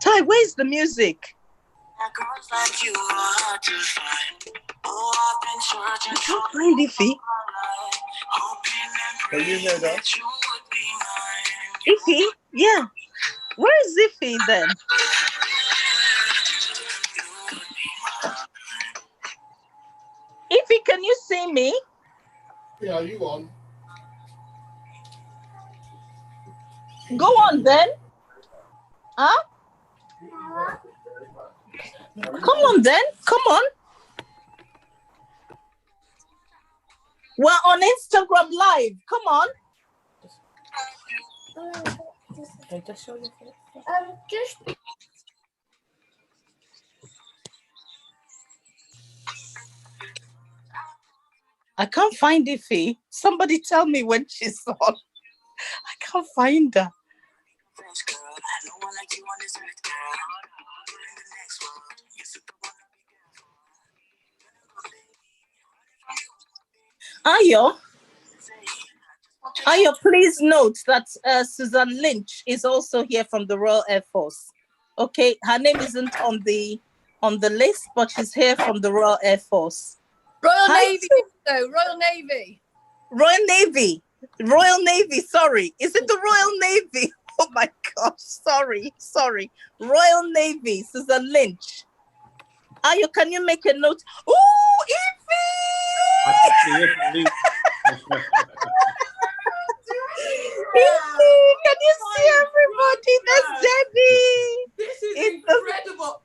Ty, where's the music? I can't find Ify. Can you hear that? Ify? Yeah. Where is Ify then? Ify, can you see me? Yeah, you on? Go on then. Huh? Come on then. Come on. We're on Instagram Live. Come on. Just show your face. I can't find Ify. Somebody tell me when she's on. I can't find her. Ayo, please note that Susan Lynch is also here from the Royal Air Force. Okay, her name isn't on the list, but she's here from the Royal Air Force. Royal Navy, though. Royal Navy. Royal Navy. Royal Navy, sorry. Is it the Royal Navy? Oh my gosh, sorry. Royal Navy, Susan Lynch. Ayo, can you make a note? Oh, Ify! Can you see everybody? There's Debbie. This is incredible.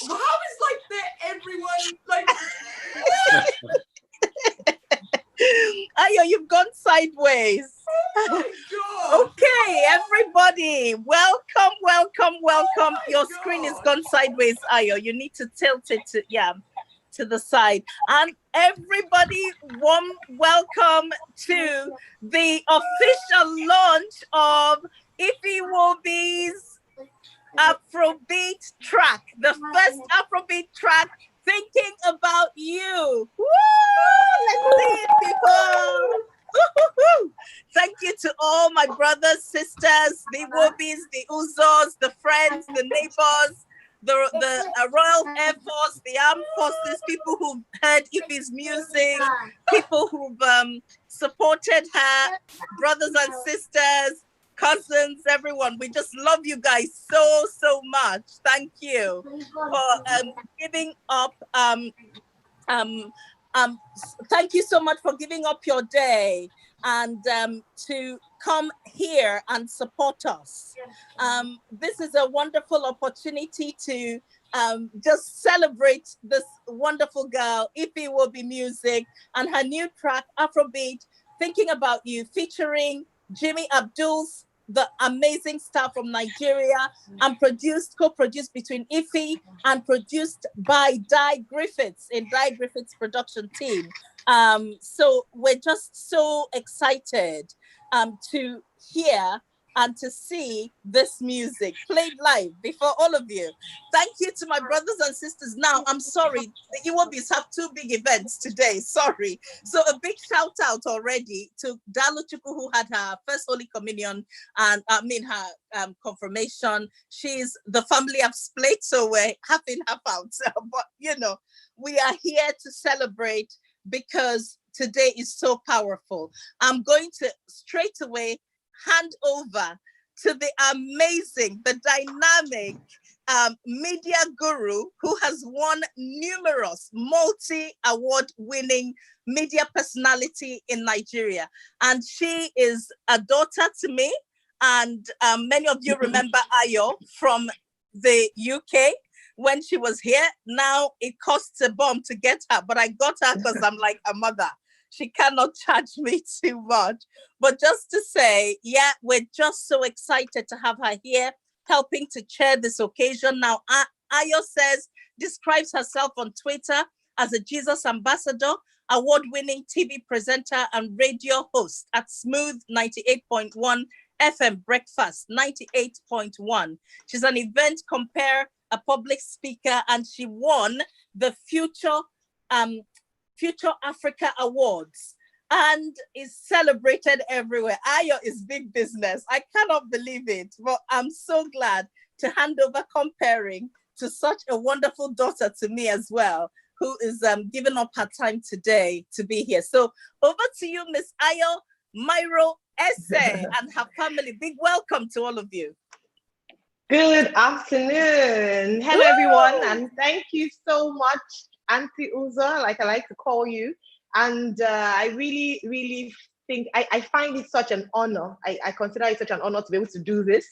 How is like everyone like? Ayo, you've gone sideways. Oh my God. Okay, everybody, welcome. Your screen is gone sideways, Ayo. You need to tilt it to the side. And everybody, warm welcome to the official launch of Ify Iwobi's Afrobeat track, the first Afrobeat track, Thinking About You. Woo! Let's see it, people. Woo-hoo-hoo. Thank you to all my brothers, sisters, the Iwobis, the Uzos, the friends, the neighbors, the Royal Air Force, the Armed Forces, people who've heard Ify's music, people who've supported her, brothers and sisters, cousins, everyone. We just love you guys so much. Thank you for giving up. Thank you so much for giving up your day and to come here and support us. This is a wonderful opportunity to just celebrate this wonderful girl, Ify Iwobi Music, and her new track, Afrobeat, Thinking About You, featuring Jimmy Abdul's the amazing star from Nigeria, and co-produced between Ify and produced by Di Griffiths in Di Griffiths production team. So we're just so excited to hear and to see this music played live before all of you. Thank you to my brothers and sisters. Now, I'm sorry, the Iwobis have two big events today, sorry. So a big shout out already to Daluchuku, who had her first Holy Communion and her confirmation. She's the family have split, so we're half in, half out. But, we are here to celebrate because today is so powerful. I'm going to straight away hand over to the amazing, the dynamic media guru who has won numerous multi-award winning media personality in Nigeria. And she is a daughter to me. And many of you remember Ayo from the UK when she was here. Now it costs a bomb to get her, but I got her because I'm like a mother. She cannot charge me too much. But just to say, we're just so excited to have her here, helping to chair this occasion. Now, Ayo describes herself on Twitter as a Jesus ambassador, award-winning TV presenter and radio host at Smooth 98.1 FM Breakfast 98.1. She's an event compare, a public speaker, and she won the Future Africa Awards and is celebrated everywhere. Ayo is big business. I cannot believe it, but I'm so glad to hand over comparing to such a wonderful daughter to me as well, who is giving up her time today to be here. So over to you, Miss Ayo Myro Esse and her family. Big welcome to all of you. Good afternoon. Hello, everyone, and thank you so much, Auntie Uzo, like I like to call you. And I really, really think I find it such an honor. I consider it such an honor to be able to do this.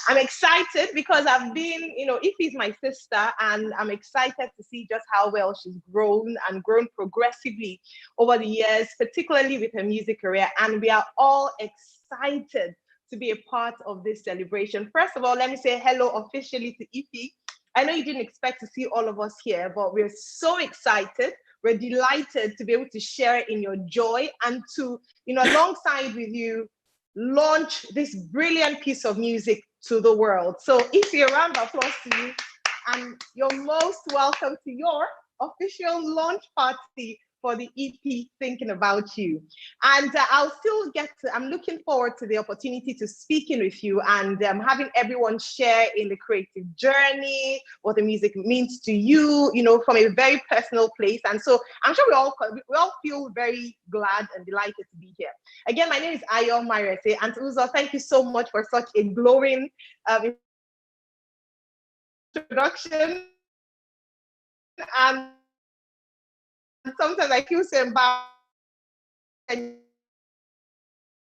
I'm excited because I've been, Ify is my sister, and I'm excited to see just how well she's grown and grown progressively over the years, particularly with her music career. And we are all excited to be a part of this celebration. First of all, let me say hello officially to Ify. I know you didn't expect to see all of us here, but we're so excited. We're delighted to be able to share in your joy and to, alongside with you, launch this brilliant piece of music to the world. So Ify, a round of applause to you. And you're most welcome to your official launch party for the EP Thinking About You. And I'm looking forward to the opportunity to speaking with you and having everyone share in the creative journey, what the music means to you, from a very personal place. And so I'm sure we all feel very glad and delighted to be here. Again, my name is Ayo Myro Esse. And Uzo, thank you so much for such a glowing introduction. And sometimes I feel so embarrassed and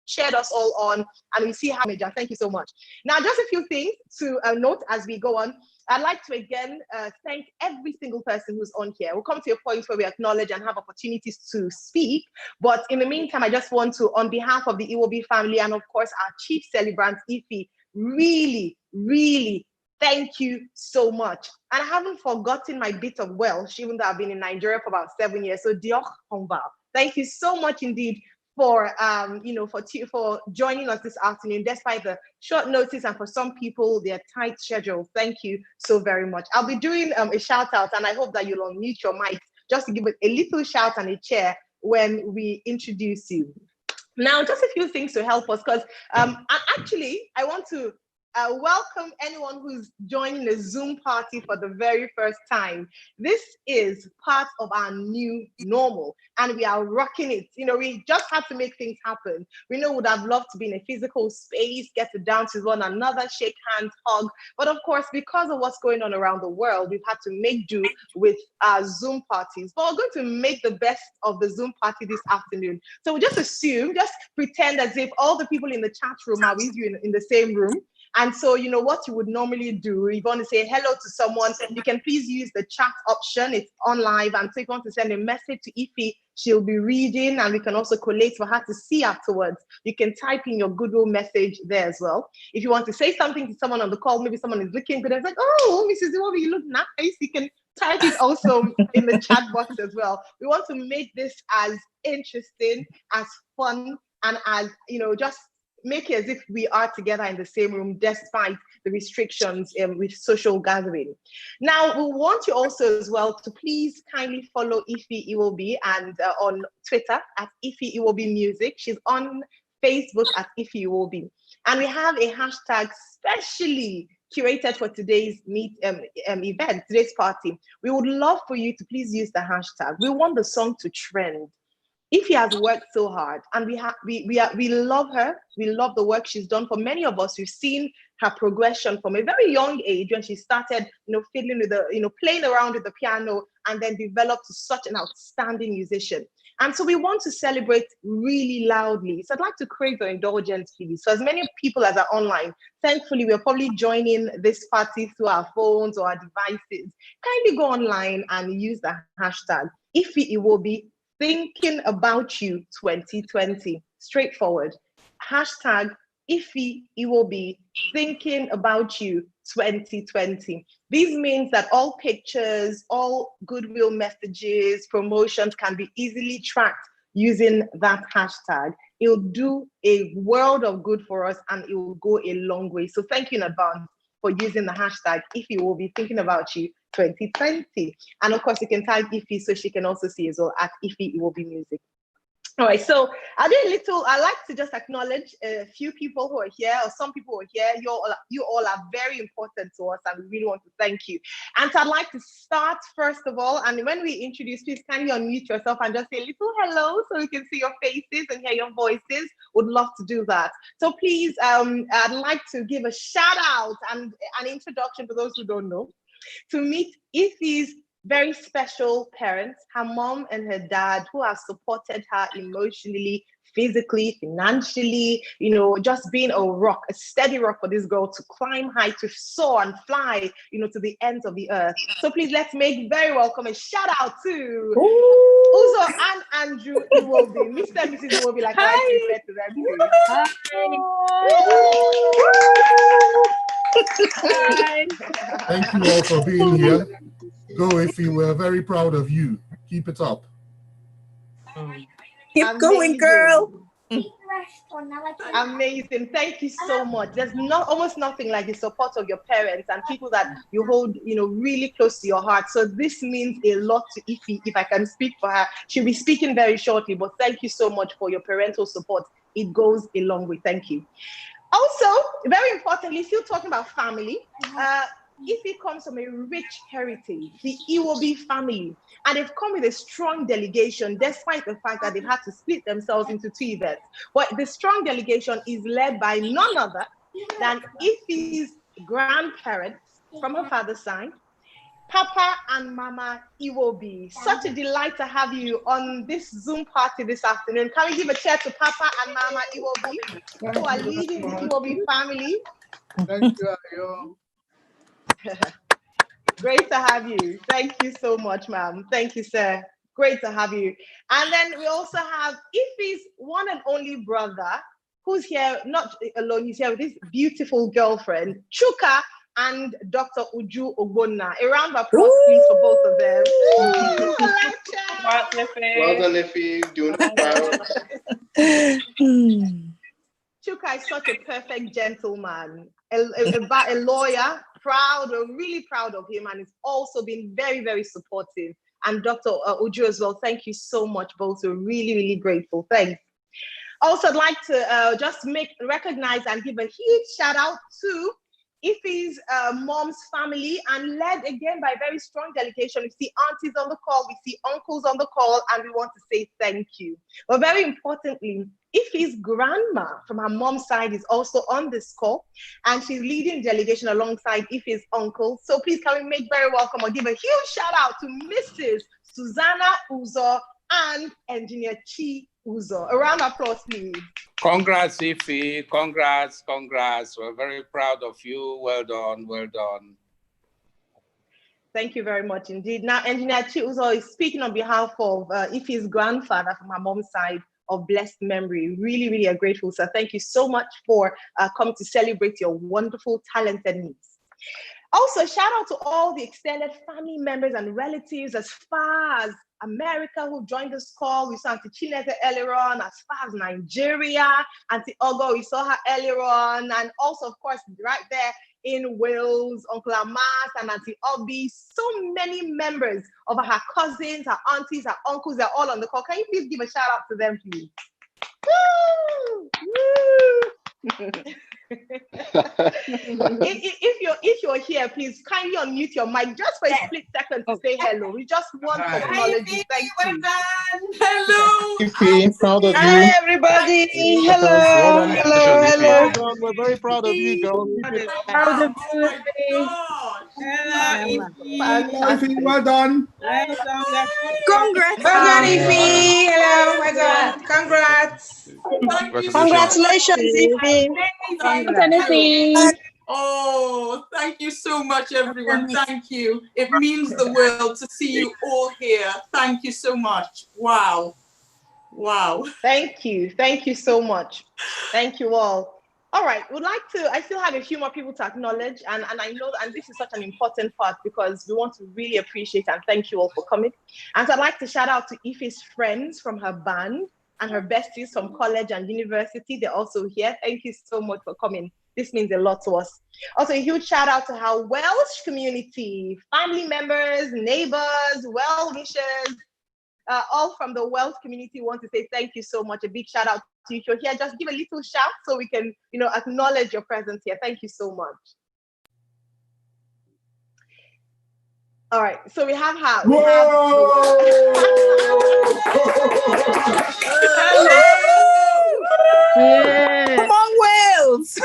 shared us all on, and we see how major. Thank you so much. Now, just a few things to note as we go on. I'd like to again thank every single person who's on here. We'll come to a point where we acknowledge and have opportunities to speak. But in the meantime, I just want to, on behalf of the Iwobi family and of course our chief celebrant, Ify, really, really thank you so much. And I haven't forgotten my bit of Welsh, even though I've been in Nigeria for about 7 years. So diolch yn fawr. Thank you so much indeed for joining us this afternoon, despite the short notice and for some people their tight schedule. Thank you so very much. I'll be doing a shout out, and I hope that you'll unmute your mic just to give it a little shout and a cheer when we introduce you. Now, just a few things to help us, because actually I want to welcome anyone who's joining a Zoom party for the very first time. This is part of our new normal, and we are rocking it. We just had to make things happen. We know would have loved to be in a physical space, get to dance with one another, shake hands, hug. But of course, because of what's going on around the world, we've had to make do with our Zoom parties. But we're going to make the best of the Zoom party this afternoon. So we just pretend as if all the people in the chat room are with you in the same room. And so, what you would normally do, if you want to say hello to someone, you can please use the chat option. It's on live. And so if you want to send a message to Ify, she'll be reading, and we can also collate for her to see afterwards. You can type in your Google message there as well. If you want to say something to someone on the call, maybe someone is looking good and it's like, oh, Mrs. Iwobi, you look nice. You can type it also in the chat box as well. We want to make this as interesting, as fun, and as, just make it as if we are together in the same room despite the restrictions with social gathering. Now, we want you also as well to please kindly follow Ify Iwobi and on Twitter at Ify Iwobi Music. She's on Facebook at Ify Iwobi. And we have a hashtag specially curated for today's event, today's party. We would love for you to please use the hashtag. We want the song to trend. Ify has worked so hard, and we love her. We love the work she's done. For many of us, we've seen her progression from a very young age when she started, fiddling with playing around with the piano, and then developed to such an outstanding musician. And so we want to celebrate really loudly. So I'd like to crave your indulgence, please. So as many people as are online, thankfully, we're probably joining this party through our phones or our devices. Kindly go online and use the hashtag Ify Iwobi Thinking About You 2020. Straightforward. Hashtag Ify Iwobi Thinking About You 2020. This means that all pictures, all goodwill messages, promotions can be easily tracked using that hashtag. It'll do a world of good for us, and it will go a long way. So thank you in advance for using the hashtag Ify Iwobi Thinking About You 2020. And of course, you can tag Ify so she can also see as well at Ify Iwobi Music. All right, so I like to just acknowledge a few people who are here, or some people who are here. You all are very important to us, and we really want to thank you. And so I'd like to start first of all, and when we introduce, please kindly unmute yourself and just say a little hello so we can see your faces and hear your voices. Would love to do that. So please, I'd like to give a shout out and an introduction for those who don't know, to meet Ify's very special parents, her mom and her dad, who have supported her emotionally, physically, financially, just being a rock, a steady rock for this girl to climb high, to soar and fly, to the ends of the earth. So please, let's make very welcome a shout out to Uzo and Andrew Iwobi, Mr. and Mrs. Iwobi, like I like to refer to them too. Hi. Thank you all for being here. Go, Ify. We're very proud of you. Keep it up. Keep going, girl. Amazing. Thank you so much. There's almost nothing like the support of your parents and people that you hold, really close to your heart. So this means a lot to Ify. If I can speak for her, she'll be speaking very shortly, but thank you so much for your parental support. It goes a long way. Thank you. Also, very importantly, still talking about family, Ify comes from a rich heritage, the Iwobi family, and they've come with a strong delegation, despite the fact that they've had to split themselves into two events. But the strong delegation is led by none other than Ify's grandparents from her father's side, Papa and Mama Iwobi. Such a delight to have you on this Zoom party this afternoon. Can we give a cheer to Papa and Mama Iwobi, who are leading the Iwobi family? Thank you. Great to have you. Thank you so much, ma'am. Thank you, sir. Great to have you. And then we also have Ify's one and only brother, who's here, not alone, he's here with his beautiful girlfriend, Chuka and Dr. Uju Ogbonna. A round of applause, please, for both of them. Well done, Ify. Doing it proud. Chuka is such a perfect gentleman, a lawyer, really proud of him, and he's also been very, very supportive. And Dr. Uju as well, thank you so much, both. We're really, really grateful. Thanks. Also, I'd like to just recognize and give a huge shout out to Ify's mom's family, and led again by a very strong delegation. We see aunties on the call, we see uncles on the call, and we want to say thank you. But very importantly, Ify's grandma from her mom's side is also on this call, and she's leading delegation alongside Ify's uncle. So please, can we make very welcome or give a huge shout out to Mrs. Susanna Uzo and Engineer Chi Uzo. A round of applause, please. Congrats, Ify. Congrats. We're very proud of you. Well done. Thank you very much indeed. Now, Engineer Chi Uzo is speaking on behalf of Ify's grandfather from her mom's side of blessed memory. Really, really are grateful, sir. Thank you so much for coming to celebrate your wonderful, talented niece. Also, shout out to all the extended family members and relatives as far as America who joined this call. We saw Auntie Chinete earlier on, as far as Nigeria. Auntie Ogo, we saw her earlier on. And also, of course, right there in Wales, Uncle Amas and Auntie Obi. So many members of her cousins, her aunties, her uncles, they're all on the call. Can you please give a shout out to them, please? Woo! Woo! if you're here, please kindly unmute your mic just for a split second to say hello. We just want to acknowledge you. Thank you. Hello. Ify, proud of you. Hi, everybody. Hello. We're very proud of you, girl. Proud of Oh my God. Hello, Ify. Well done. Congrats. Well done, Ify. Hello. Well done. Congrats. Congratulations, Ify. Oh, thank you so much, everyone. Thank you. It means the world to see you all here. Thank you so much. Wow. Thank you so much. Thank you all. All right, I still have a few more people to acknowledge, and I know, and this is such an important part because we want to really appreciate and thank you all for coming. And so I'd like to shout out to Ify's friends from her band and her besties from college and university. They're also here. Thank you so much for coming. This means a lot to us. Also, a huge shout out to our Welsh community, family members, neighbors, well-wishers, all from the Wealth community want to say thank you so much. A big shout out to you. If you're here, just give a little shout so we can, acknowledge your presence here. Thank you so much. All right, so we have her. Come on, Wales!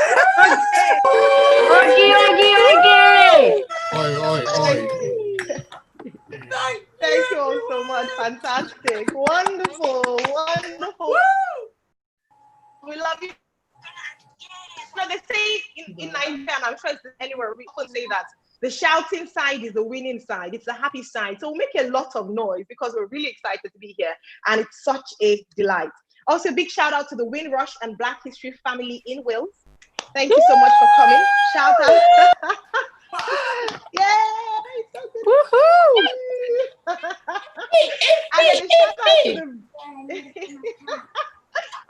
Thank you all so much. Fantastic. Wonderful. Wonderful. We love you. They say in Nigeria, and I'm sure it's anywhere, we often say that the shouting side is the winning side. It's the happy side. So we'll make a lot of noise because we're really excited to be here. And it's such a delight. Also, a big shout out to the Windrush and Black History family in Wales. Thank you so much for coming. Shout out. Yay! So good. Woohoo! And then a shout out to the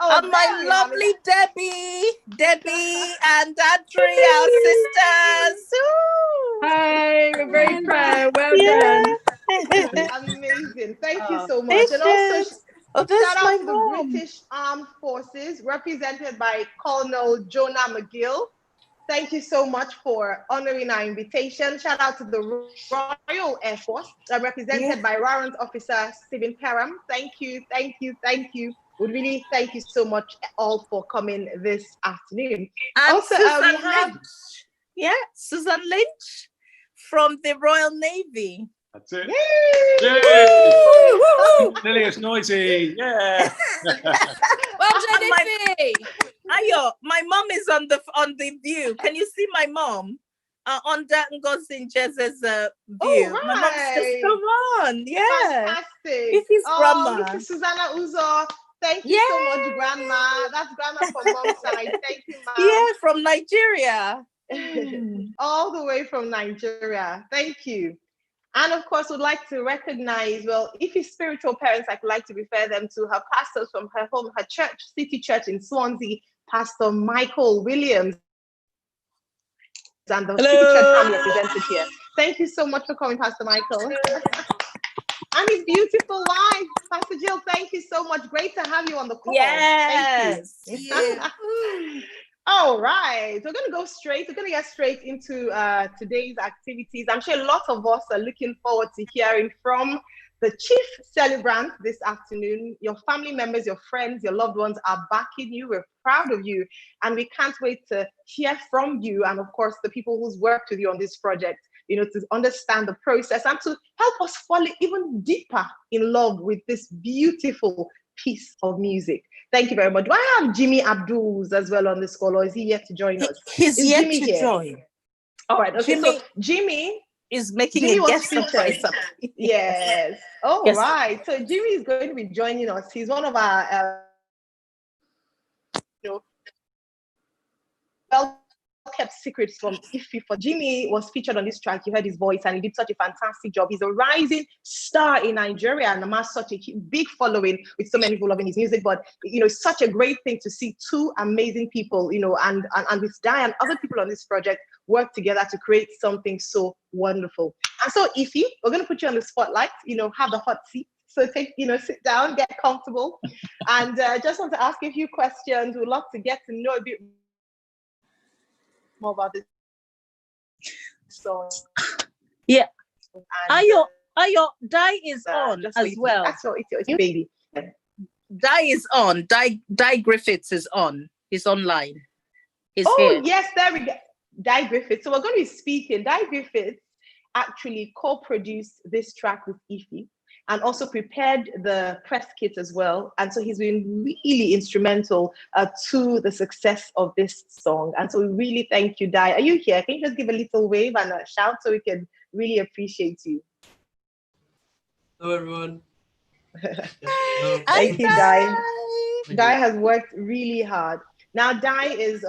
and my lovely Debbie and Adri, our sisters. Ooh. Hi, we're very proud. Well done. Amazing. Thank you so much. And also, shout out to the British Armed Forces, represented by Colonel Jonah McGill. Thank you so much for honoring our invitation. Shout out to the Royal Air Force, represented by Warrant Officer Stephen Perham. Thank you. We really thank you so much all for coming this afternoon. And also, Susan Lynch. Yeah, Susan Lynch from the Royal Navy. That's it. Yay! Lily, it's noisy. Yeah. Well done, Ify. Ayo, my mom is on the view. Can you see my mom? Under Ngozi Njeze's view. Right. My mom says, come on. Yeah. Fantastic. Ify's grandma. Mrs. Susanna Uzo. Thank you so much, Grandma. That's Grandma from mom's side. Thank you, Mom. Yeah, from Nigeria. All the way from Nigeria. Thank you. And of course, would like to recognize, Ify's spiritual parents, I would like to refer them to her pastors from her home, her church, City Church in Swansea, Pastor Michael Williams, and the City Church family represented here. Thank you so much for coming, Pastor Michael. And his beautiful wife, Pastor Jill, thank you so much. Great to have you on the call. Yes. Thank you. All right, we're going to get straight into today's activities. I'm sure a lot of us are looking forward to hearing from the chief celebrant this afternoon. Your family members, your friends, your loved ones are backing you. We're proud of you. And we can't wait to hear from you. And of course, the people who's worked with you on this project, to understand the process and to help us fall even deeper in love with this beautiful piece of music. Thank you very much. Do I have Jimmy Abdul's as well on this call, or is he yet to join us? He's yet to join. All right. Okay. So Jimmy is making a guest surprise. Yes. All right. So Jimmy is going to be joining us. He's one of our kept secrets from Ify. For Jimmy was featured on this track. You heard his voice, and he did such a fantastic job. He's a rising star in Nigeria and amassed such a big following with so many people loving his music. But such a great thing to see two amazing people, and with Di and other people on this project work together to create something so wonderful. And so, Ify, we're going to put you on the spotlight. Have the hot seat. So sit down, get comfortable, and just want to ask you a few questions. We'd love to get to know a bit more about this song. Yeah. Ayo, Di is on as well. That's what it's your baby. Di is on. Di Griffiths is on. He's online. He's here. Yes, there we go. Di Griffiths. So we're going to be speaking. Di Griffiths actually co-produced this track with Ify and also prepared the press kit as well. And so he's been really instrumental to the success of this song. And so we really thank you, Di. Are you here? Can you just give a little wave and a shout so we can really appreciate you? Hello, everyone. Thank you, Di. Di has worked really hard. Now, Di is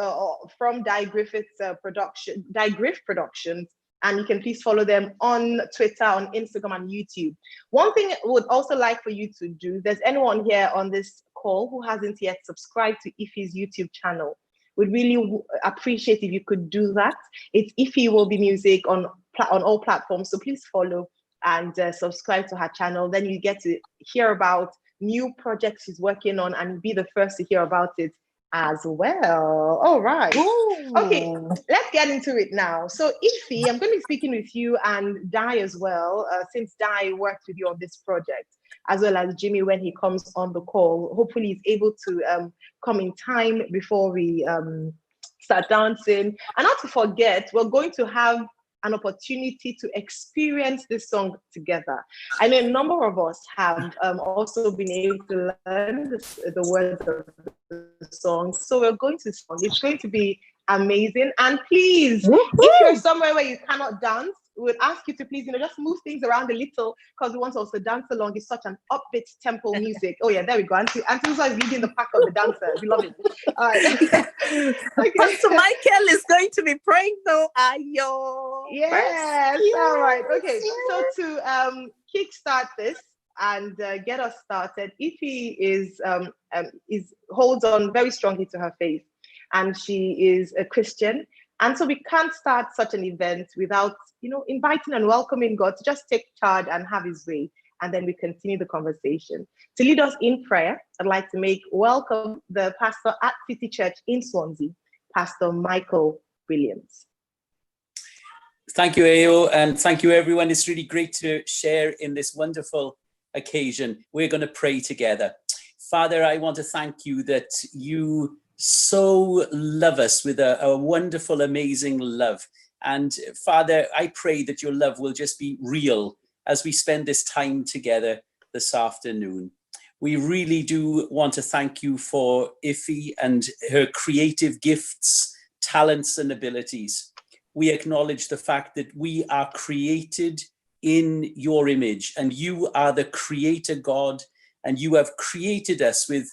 from Di Griffiths production, Di Griff Productions. And you can please follow them on Twitter, on Instagram, and YouTube. One thing I would also like for you to do, if there's anyone here on this call who hasn't yet subscribed to Ify's YouTube channel, we'd really appreciate if you could do that. It's Ify Iwobi Music on all platforms, so please follow and subscribe to her channel. Then you get to hear about new projects she's working on and be the first to hear about it as well. All right. Ooh. Okay, let's get into it now. So Ify, I'm going to be speaking with you and Dai as well, since Dai worked with you on this project, as well as Jimmy when he comes on the call. Hopefully he's able to come in time before we start dancing. And not to forget, we're going to have an opportunity to experience this song together. I know a number of us have also been able to learn the words of the song. So we're going to sing. It's going to be amazing. And please, if you're somewhere where you cannot dance, we'll ask you to please, just move things around a little because we want to also dance along. It's such an upbeat tempo music. Oh yeah, there we go. Auntie Susan is leading the pack of the dancers. We love it. All right. Okay. Pastor Michael is going to be praying though. Ayo. Yes. All right. Okay. So to kickstart this and get us started, Ify holds on very strongly to her faith, and she is a Christian. And so we can't start such an event without, inviting and welcoming God to just take charge and have his way. And then we continue the conversation. To lead us in prayer, I'd like to welcome the pastor at City Church in Swansea, Pastor Michael Williams. Thank you, Ayo, and thank you, everyone. It's really great to share in this wonderful occasion. We're going to pray together. Father, I want to thank you that you so love us with a wonderful, amazing love. And Father, I pray that your love will just be real as we spend this time together this afternoon. We really do want to thank you for Ify and her creative gifts, talents, and abilities. We acknowledge the fact that we are created in your image, and you are the creator God, and you have created us with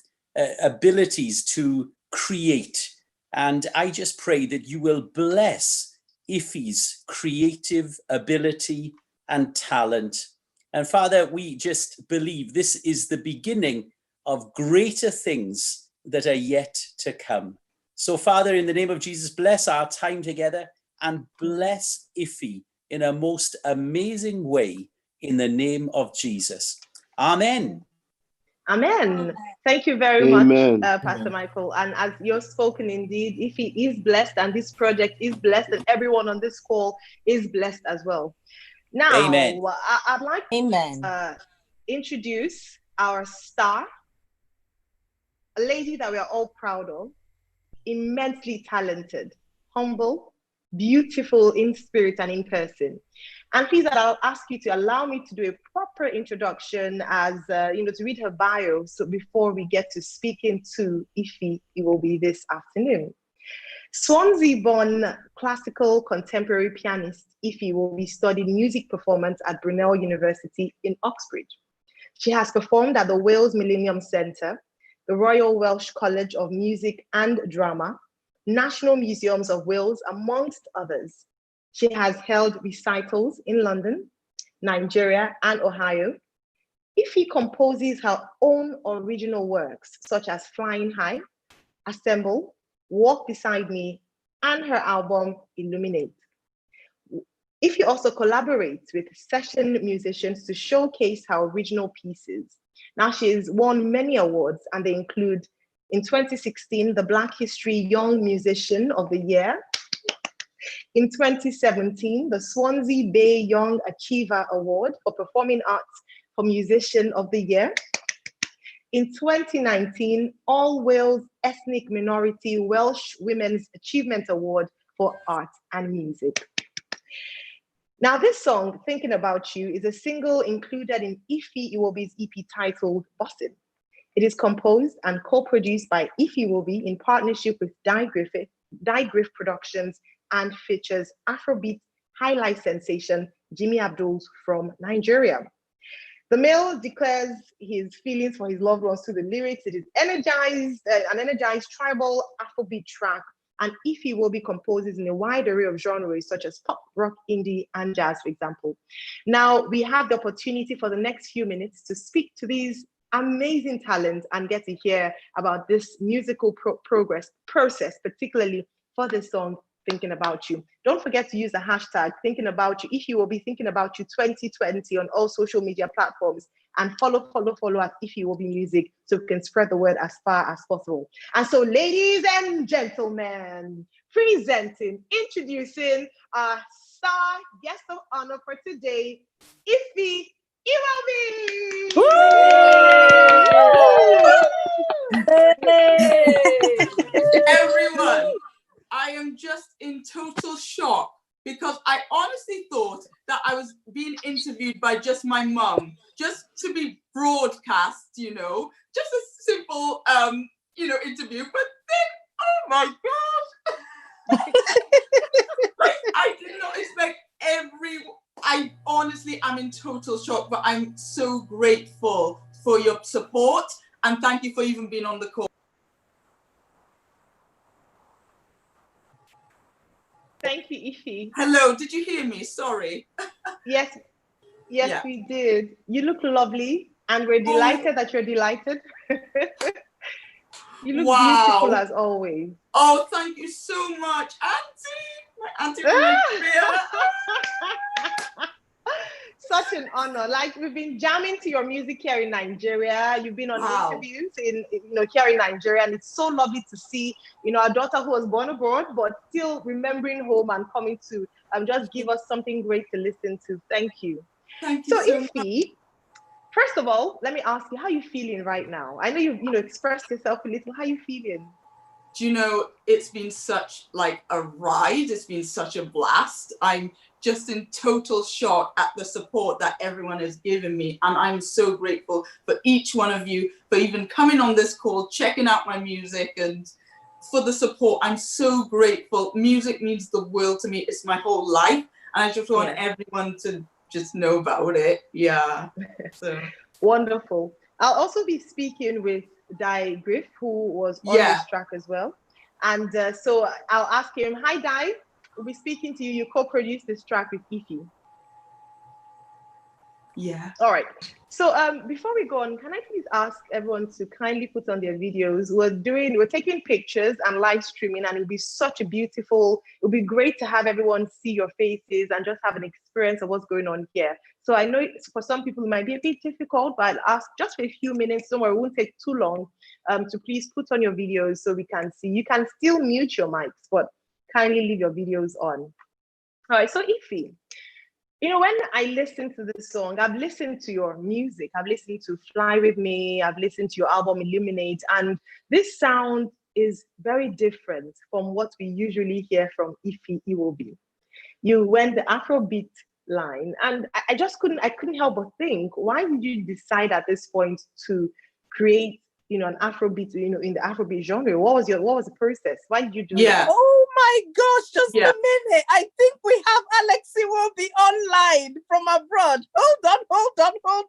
abilities to create. And I just pray that you will bless Ify's creative ability and talent. And Father, we just believe this is the beginning of greater things that are yet to come. So Father, in the name of Jesus, bless our time together and bless Ify in a most amazing way in the name of Jesus. Amen. Amen. Thank you very much, Pastor Michael. And as you've spoken, indeed, Ify is blessed, and this project is blessed, and everyone on this call is blessed as well. Now, Amen. I'd like to introduce our star, a lady that we are all proud of, immensely talented, humble, beautiful in spirit and in person. And please, I'll ask you to allow me to do a proper introduction as, to read her bio, so before we get to speaking to Ify Iwobi this afternoon. Swansea-born classical contemporary pianist Ify Iwobi studied music performance at Brunel University in Oxbridge. She has performed at the Wales Millennium Centre, the Royal Welsh College of Music and Drama, National Museums of Wales, amongst others. She has held recitals in London, Nigeria, and Ohio. Ify composes her own original works, such as Flying High, Assemble, Walk Beside Me, and her album Illuminate. Ify also collaborates with session musicians to showcase her original pieces. Now, she has won many awards, and they include, in 2016, the Black History Young Musician of the Year. In 2017, the Swansea Bay Young Achiever Award for Performing Arts for Musician of the Year. In 2019, All Wales Ethnic Minority Welsh Women's Achievement Award for Art and Music. Now, this song, Thinking About You, is a single included in Ify Iwobi's EP titled Bussin'. It is composed and co-produced by Ify Iwobi in partnership with Die Griff Productions and features Afrobeat highlight sensation Jimmy Abdul's from Nigeria. The male declares his feelings for his loved ones through the lyrics. It is an energized tribal Afrobeat track, and Ify Iwobi composes in a wide array of genres such as pop, rock, indie, and jazz, for example. Now, we have the opportunity for the next few minutes to speak to these amazing talents and get to hear about this musical process, particularly for the song thinking about you. Don't forget to use the hashtag thinking about you. Ify will be thinking about you 2020 on all social media platforms, and follow at Ify Iwobi Music so we can spread the word as far as possible. And so, ladies and gentlemen, introducing our star guest of honor for today, Ify Iwobi. Everyone, I am just in total shock because I honestly thought that I was being interviewed by just my mum, just to be broadcast, you know, just a simple, you know, interview. But then, oh my gosh, like, I did not expect I honestly am in total shock, but I'm so grateful for your support and thank you for even being on the call. Thank you, Ify. Hello, did you hear me? Sorry. Yes, we did. You look lovely, and we're delighted that you're delighted. You look beautiful as always. Oh, thank you so much, Auntie. My Auntie. Such an honor. Like, we've been jamming to your music here in Nigeria. You've been on interviews in here in Nigeria, and it's so lovely to see, our daughter who was born abroad, but still remembering home and coming to just give us something great to listen to. Thank you. Thank you so Ify, first of all, let me ask you, how are you feeling right now? I know you've expressed yourself a little. How are you feeling? Do you know, it's been such like a ride. It's been such a blast. I'm just in total shock at the support that everyone has given me. And I'm so grateful for each one of you for even coming on this call, checking out my music, and for the support. I'm so grateful. Music means the world to me. It's my whole life. And I just want everyone to just know about it. Yeah. So wonderful. I'll also be speaking with Dai Griff, who was on this track as well. And so I'll ask him, hi, Dai. We'll be speaking to you. You co-produced this track with Ify. Yeah. All right. So before we go on, can I please ask everyone to kindly put on their videos? We're taking pictures and live streaming, and it'll be such a beautiful, it'll be great to have everyone see your faces and just have an experience of what's going on here. So I know for some people it might be a bit difficult, but I'll ask just for a few minutes, don't worry, it won't take too long, to please put on your videos so we can see. You can still mute your mics, but kindly leave your videos on. All right, so Ify, when I listen to this song, I've listened to your music, I've listened to Fly With Me, I've listened to your album Illuminate, and this sound is very different from what we usually hear from Ify Iwobi. You went the Afrobeat line, and I couldn't help but think, why did you decide at this point to create an Afrobeat, in the Afrobeat genre? What was the process? Why did you do that? Oh my gosh, just a minute. I think we have Alex Iwobi online from abroad. Hold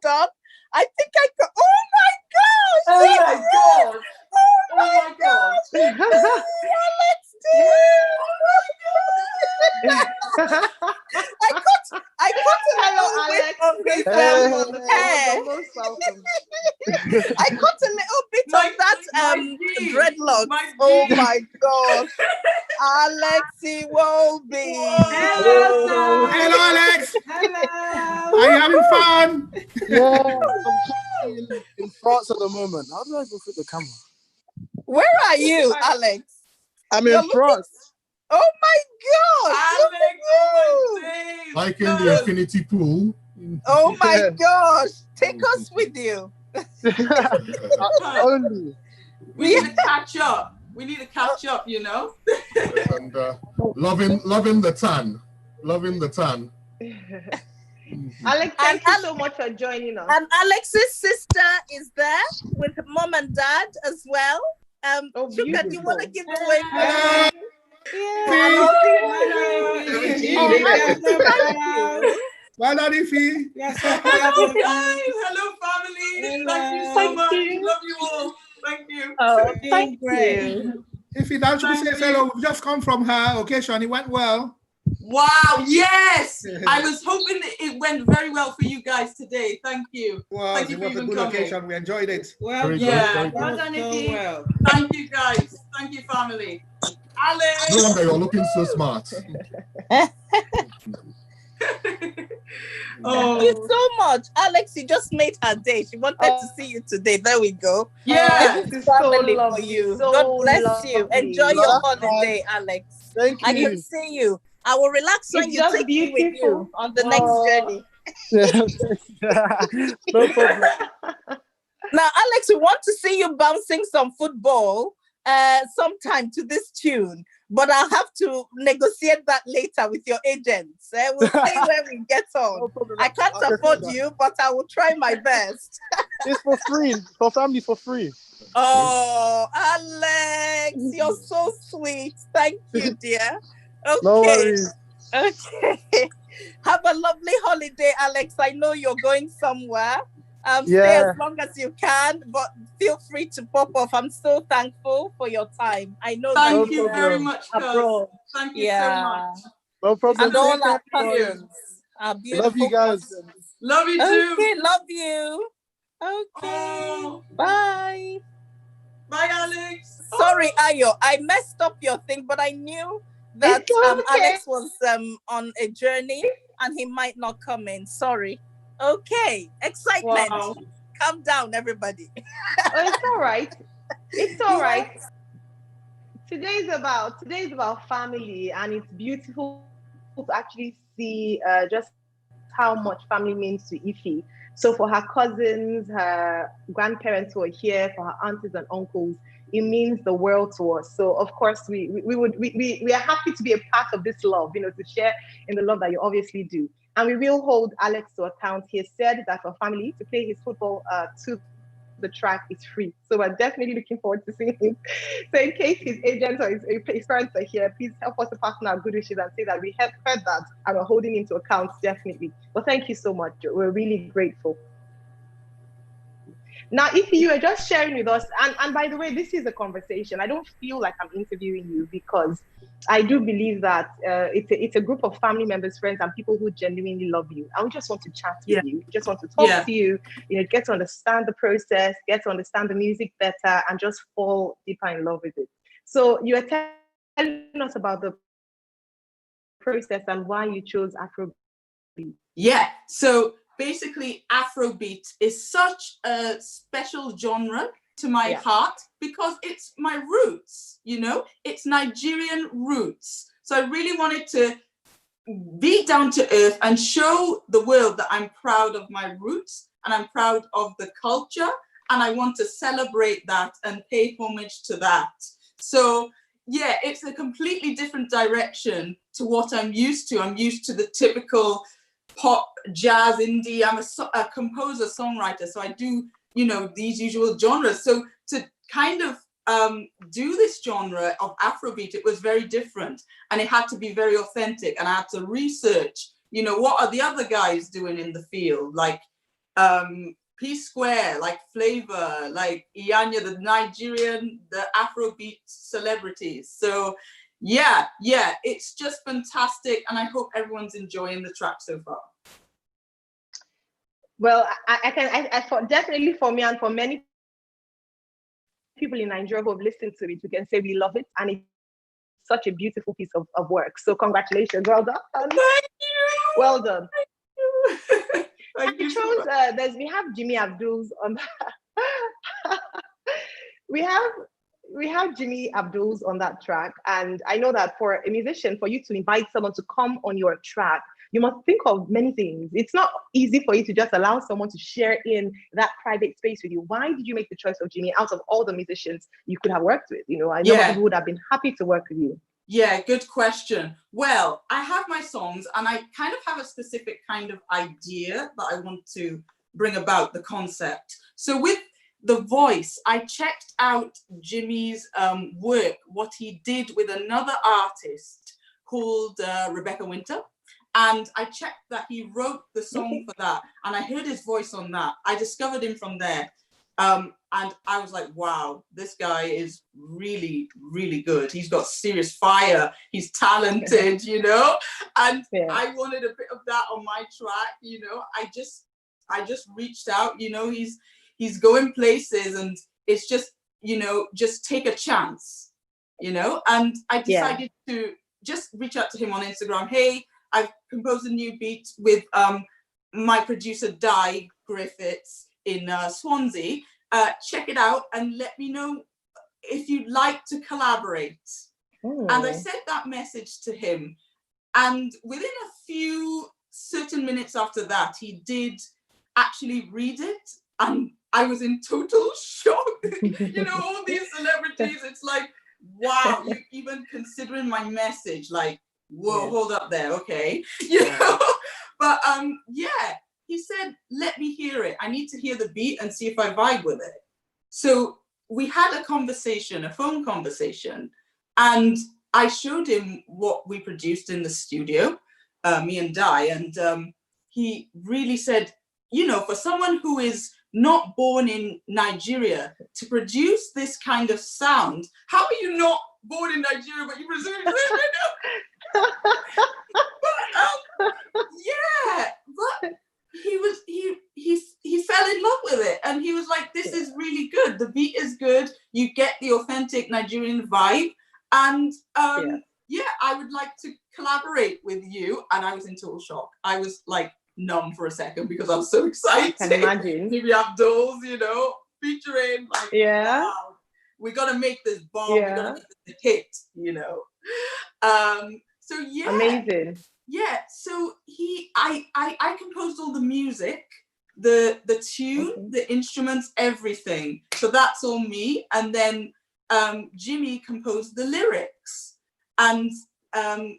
on. I think I could. Oh my gosh! Oh my god! Oh my god! Alex, I caught a little bit of his hair. Most welcome. I caught a little bit of that dreadlocks. Oh my gosh. Alex Iwobi. Hello, Alex. Hello. Are you having fun? Yeah, I'm in France at the moment. How do I go through the camera? Where are you, Alex? I'm in France. Oh my gosh! Alex, like in the infinity pool. Oh my gosh! Take us with you. Only. We need to catch up. We need to catch up, And loving the tan. Loving the tan. Alex, thank you so much for joining us. And Alex's sister is there with mom and dad as well. Sugar, do you want to give away? Hello. Well done, Ify. Yes, hello, guys. Hello, family. Thank you so much. Love you all. Thank you. Oh, thank you. Ify, that should say hello. We've just come from her occasion. It went well. Wow, yes. I was hoping that it went very well for you guys today. Thank you. Well, it was a good occasion. We enjoyed it. Well, very yeah. good. Well done, Ify. Thank you, guys. Thank you, family. Alex. No wonder you're looking so smart. Thank you so much. Alex, you just made her day. She wanted to see you today. There we go. Yeah. This is family for you. God bless you. Enjoy your holiday, Alex. Thank you. I can see you. I will relax when It's you just take me with you beautiful. on the next journey. No problem. Now, Alex, we want to see you bouncing some football sometime to this tune, but I'll have to negotiate that later with your agents. We'll see where we get on. No problem. I can't afford you, but I will try my best. It's for free. For family, for free. Oh, Alex, you're so sweet. Thank you, dear. Okay. No worries. Okay. Have a lovely holiday, Alex. I know you're going somewhere. Stay Yeah. as long as you can, but feel free to pop off. I'm so thankful for your time. I know that Thank you you very much, abroad. Thank you so much. No problem. And all Take our care, everyone. cousins, our beautiful Love you guys. cousins. Love you too. Okay, love you. Okay. Bye. Bye, Alex. Sorry, Ayo. I messed up your thing, but I knew that okay. Alex was on a journey and he might not come in. Sorry. Okay. Excitement. Wow. Calm down, everybody. Oh, it's all right. It's all right. Today's about family, and it's beautiful to actually see just how much family means to Ify. So for her cousins, her grandparents who are here, for her aunties and uncles, it means the world to us. So of course we are happy to be a part of this love, to share in the love that you obviously do. And we will hold Alex to account. He has said that for family to play his football to the track is free. So we're definitely looking forward to seeing him. So in case his agents or his parents are here, please help us to pass on our good wishes and say that we have heard that and we're holding him to account, definitely. But thank you so much. We're really grateful. Now, if you are just sharing with us, and by the way, this is a conversation. I don't feel like I'm interviewing you because I do believe that it's a group of family members, friends, and people who genuinely love you. And we just want to chat with you, just want to talk to you, get to understand the process, get to understand the music better, and just fall deeper in love with it. So you are telling us about the process and why you chose Afrobeat. Yeah, so basically Afrobeat is such a special genre to my heart because it's my roots, it's Nigerian roots. So I really wanted to be down to earth and show the world that I'm proud of my roots and I'm proud of the culture, and I want to celebrate that and pay homage to that. So yeah, it's a completely different direction to what I'm used to. I'm used to the typical pop, jazz, indie. I'm a composer, songwriter, so I do, these usual genres. So to kind of do this genre of Afrobeat, it was very different, and it had to be very authentic, and I had to research, what are the other guys doing in the field, like P Square, like Flavor, like Iyanya, the Afrobeat celebrities. So yeah, it's just fantastic, and I hope everyone's enjoying the track so far. Well, definitely for me and for many people in Nigeria who have listened to it, we can say we love it, and it's such a beautiful piece of work. So congratulations, well done. Thank you. Well done. Thank you. Thank you. We have Jimmy Abdul's on. we have Jimmy Abdul's on that track, and I know that for a musician, for you to invite someone to come on your track, you must think of many things. It's not easy for you to just allow someone to share in that private space with you. Why did you make the choice of Jimmy out of all the musicians you could have worked with? I know people would have been happy to work with you. Yeah, good question. Well, I have my songs, and I kind of have a specific kind of idea that I want to bring about, the concept. So with the voice, I checked out Jimmy's work, what he did with another artist called Rebecca Winter. And I checked that he wrote the song for that, and I heard his voice on that. I discovered him from there. And I was like, wow, this guy is really, really good. He's got serious fire. He's talented, and I wanted a bit of that on my track. I just reached out, he's going places, and it's just, just take a chance. you know, and I decided to just reach out to him on Instagram. Hey, I've composed a new beat with my producer Di Griffiths in Swansea. Check it out and let me know if you'd like to collaborate. And I sent that message to him, and within a few certain minutes after that, he did actually read it, and I was in total shock. You know, all these celebrities, it's like, wow, you even considering my message, like, whoa, hold up there, okay. You know, but yeah, he said, let me hear it. I need to hear the beat and see if I vibe with it. So we had a conversation, a phone conversation, and I showed him what we produced in the studio, me and Di, and he really said, you know, for someone who is not born in Nigeria to produce this kind of sound, how are you not born in Nigeria, but you presume you live in it? But yeah, but he fell in love with it, and he was like, this is really good. The beat is good. You get the authentic Nigerian vibe, and yeah, I would like to collaborate with you. And I was in total shock. I was like numb for a second because I was so excited. I can imagine. Maybe Abdul's, you know, featuring, like, wow, we gotta make this bomb. We gotta make this a hit, you know. So yeah, amazing. Yeah, so I composed all the music, the tune, the instruments, everything. So that's all me. And then Jimmy composed the lyrics, and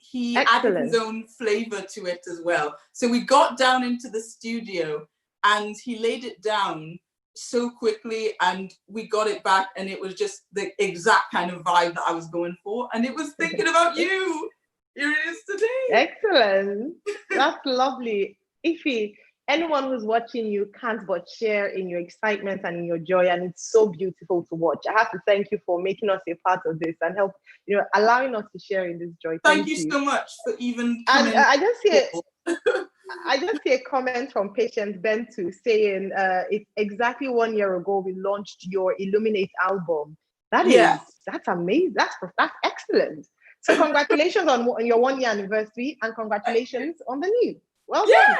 he added his own flavor to it as well. So we got down into the studio, and he laid it down so quickly, and we got it back, and it was just the exact kind of vibe that I was going for, and it was thinking about you. Here it is today. Excellent. That's lovely. Ify, anyone who's watching you can't but share in your excitement and in your joy, and it's so beautiful to watch. I have to thank you for making us a part of this and help, you know, allowing us to share in this joy. Thank you so much for even coming. And I just see a comment from Patience Bentu saying it's exactly 1 year ago we launched your Illuminate album. That's amazing. That's excellent. So congratulations on your 1 year anniversary, and congratulations on the new. Well done.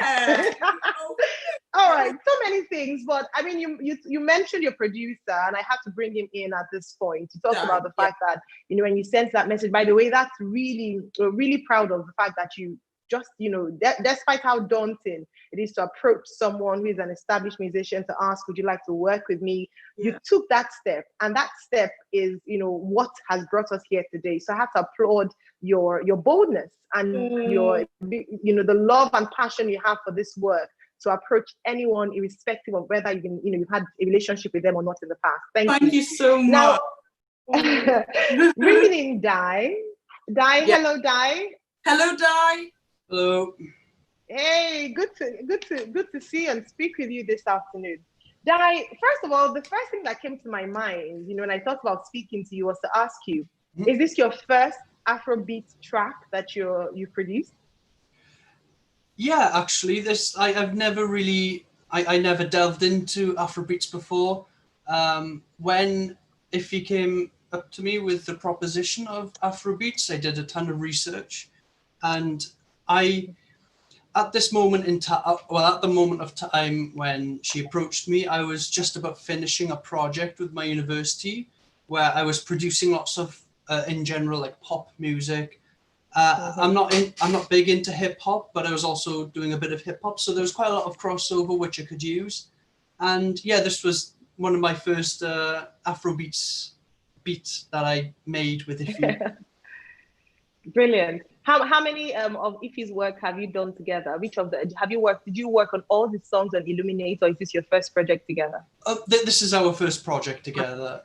All right, so many things, but I mean, you mentioned your producer, and I have to bring him in at this point to talk about the fact that, you know, when you sent that message, by the way, that's really, really proud of the fact that you just, you know, despite how daunting it is to approach someone who is an established musician to ask, would you like to work with me? You took that step, and that step is, you know, what has brought us here today. So I have to applaud your boldness and your, you know, the love and passion you have for this work to approach anyone, irrespective of whether you've had a relationship with them or not in the past. Thank you so much. Now, bringing in Di. Hello, Di. Hello, Di. Hello. Hey, good to see and speak with you this afternoon. Di, first of all, the first thing that came to my mind, you know, when I thought about speaking to you, was to ask you, is this your first Afrobeat track that you produced? Yeah, actually, I've never really I never delved into Afrobeats before. When Ify came up to me with the proposition of Afrobeats, I did a ton of research, and at the moment of time when she approached me, I was just about finishing a project with my university where I was producing lots of, in general, like pop music. I'm not big into hip hop, but I was also doing a bit of hip hop, so there was quite a lot of crossover which I could use. And yeah, this was one of my first Afrobeats beats that I made with Ify. Brilliant. How many of Ify's work have you done together? Which of the did you work on all the songs on Illuminate, or is this your first project together? This is our first project together.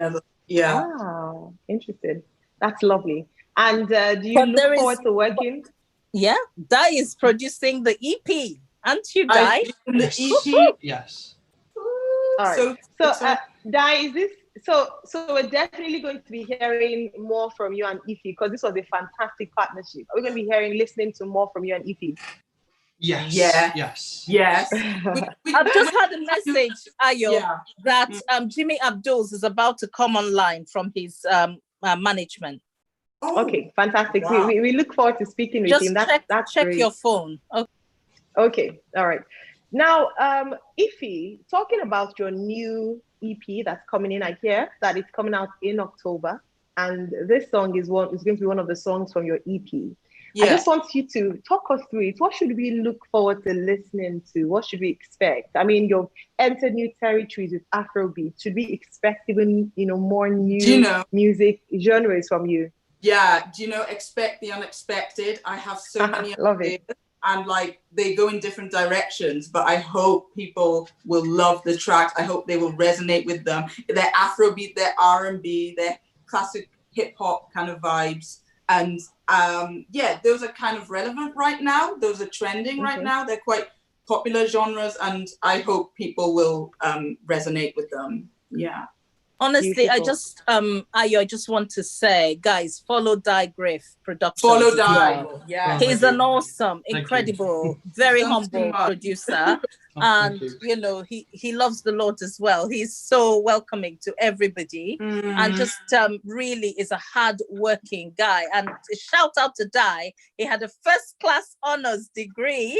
Yeah. Wow, interesting. That's lovely. And do you look forward to working? Yeah, Di is producing the EP, aren't you, Di? The EP. Yes. All right. So Di, is this so we're definitely going to be hearing more from you and Ify, because this was a fantastic partnership. Are we going to be listening to more from you and Ify? Yes. Yeah. Yes. I've just had a message, Ayo, that Jimmy Abdul's is about to come online from his management. Oh, Okay, fantastic. wow. We look forward to speaking with him. That's check great. your phone. Okay, all right. Now, Ify, talking about your new EP that's coming in, I hear that it's coming out in October, and this song is going to be one of the songs from your EP. Yeah. I just want you to talk us through it. What should we look forward to listening to? What should we expect? I mean, you've entered new territories with Afrobeat. Should we expect even more new music genres from you? Yeah, expect the unexpected. I have so many love ideas, it. and like they go in different directions, but I hope people will love the tracks. I hope they will resonate with them. They're Afrobeat, they're R&B, they're classic hip hop kind of vibes. And those are kind of relevant right now. Those are trending right now. They're quite popular genres, and I hope people will resonate with them. Yeah. Honestly, Beautiful. I just want to say, guys, follow Di Griff Productions. Follow Di. Yeah. He's an awesome, incredible, very humble producer. And he loves the Lord as well. He's so welcoming to everybody, and just really is a hard-working guy. And shout out to Di. He had a first-class honors degree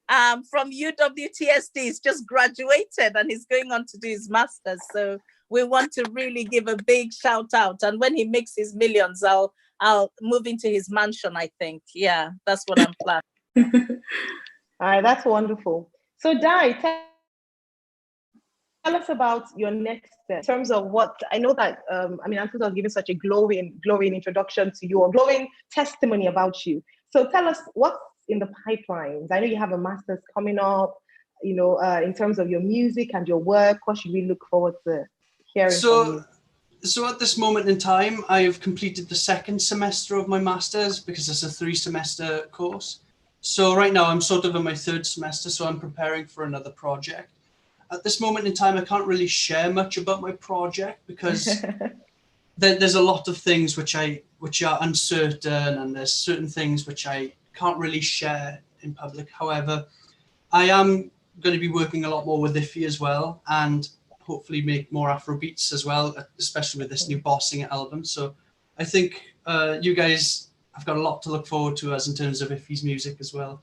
from UWTSD. He's just graduated, and he's going on to do his master's. So we want to really give a big shout out. And when he makes his millions, I'll move into his mansion, I think. Yeah, that's what I'm planning. All right, that's wonderful. So Di, tell us about your next step in terms of what, I know that, Anthony has given such a glowing introduction to you, or glowing testimony about you. So tell us what's in the pipelines. I know you have a master's coming up, in terms of your music and your work. What should we look forward to hearing from you? So at this moment in time, I have completed the second semester of my master's, because it's a 3-semester course. So right now I'm sort of in my 3rd semester, so I'm preparing for another project. At this moment in time, I can't really share much about my project, because there's a lot of things which are uncertain, and there's certain things which I can't really share in public. However, I am going to be working a lot more with Ify as well, and hopefully make more Afrobeats as well, especially with this new Bossing It album. So I think you guys have got a lot to look forward to as in terms of Ify's music as well.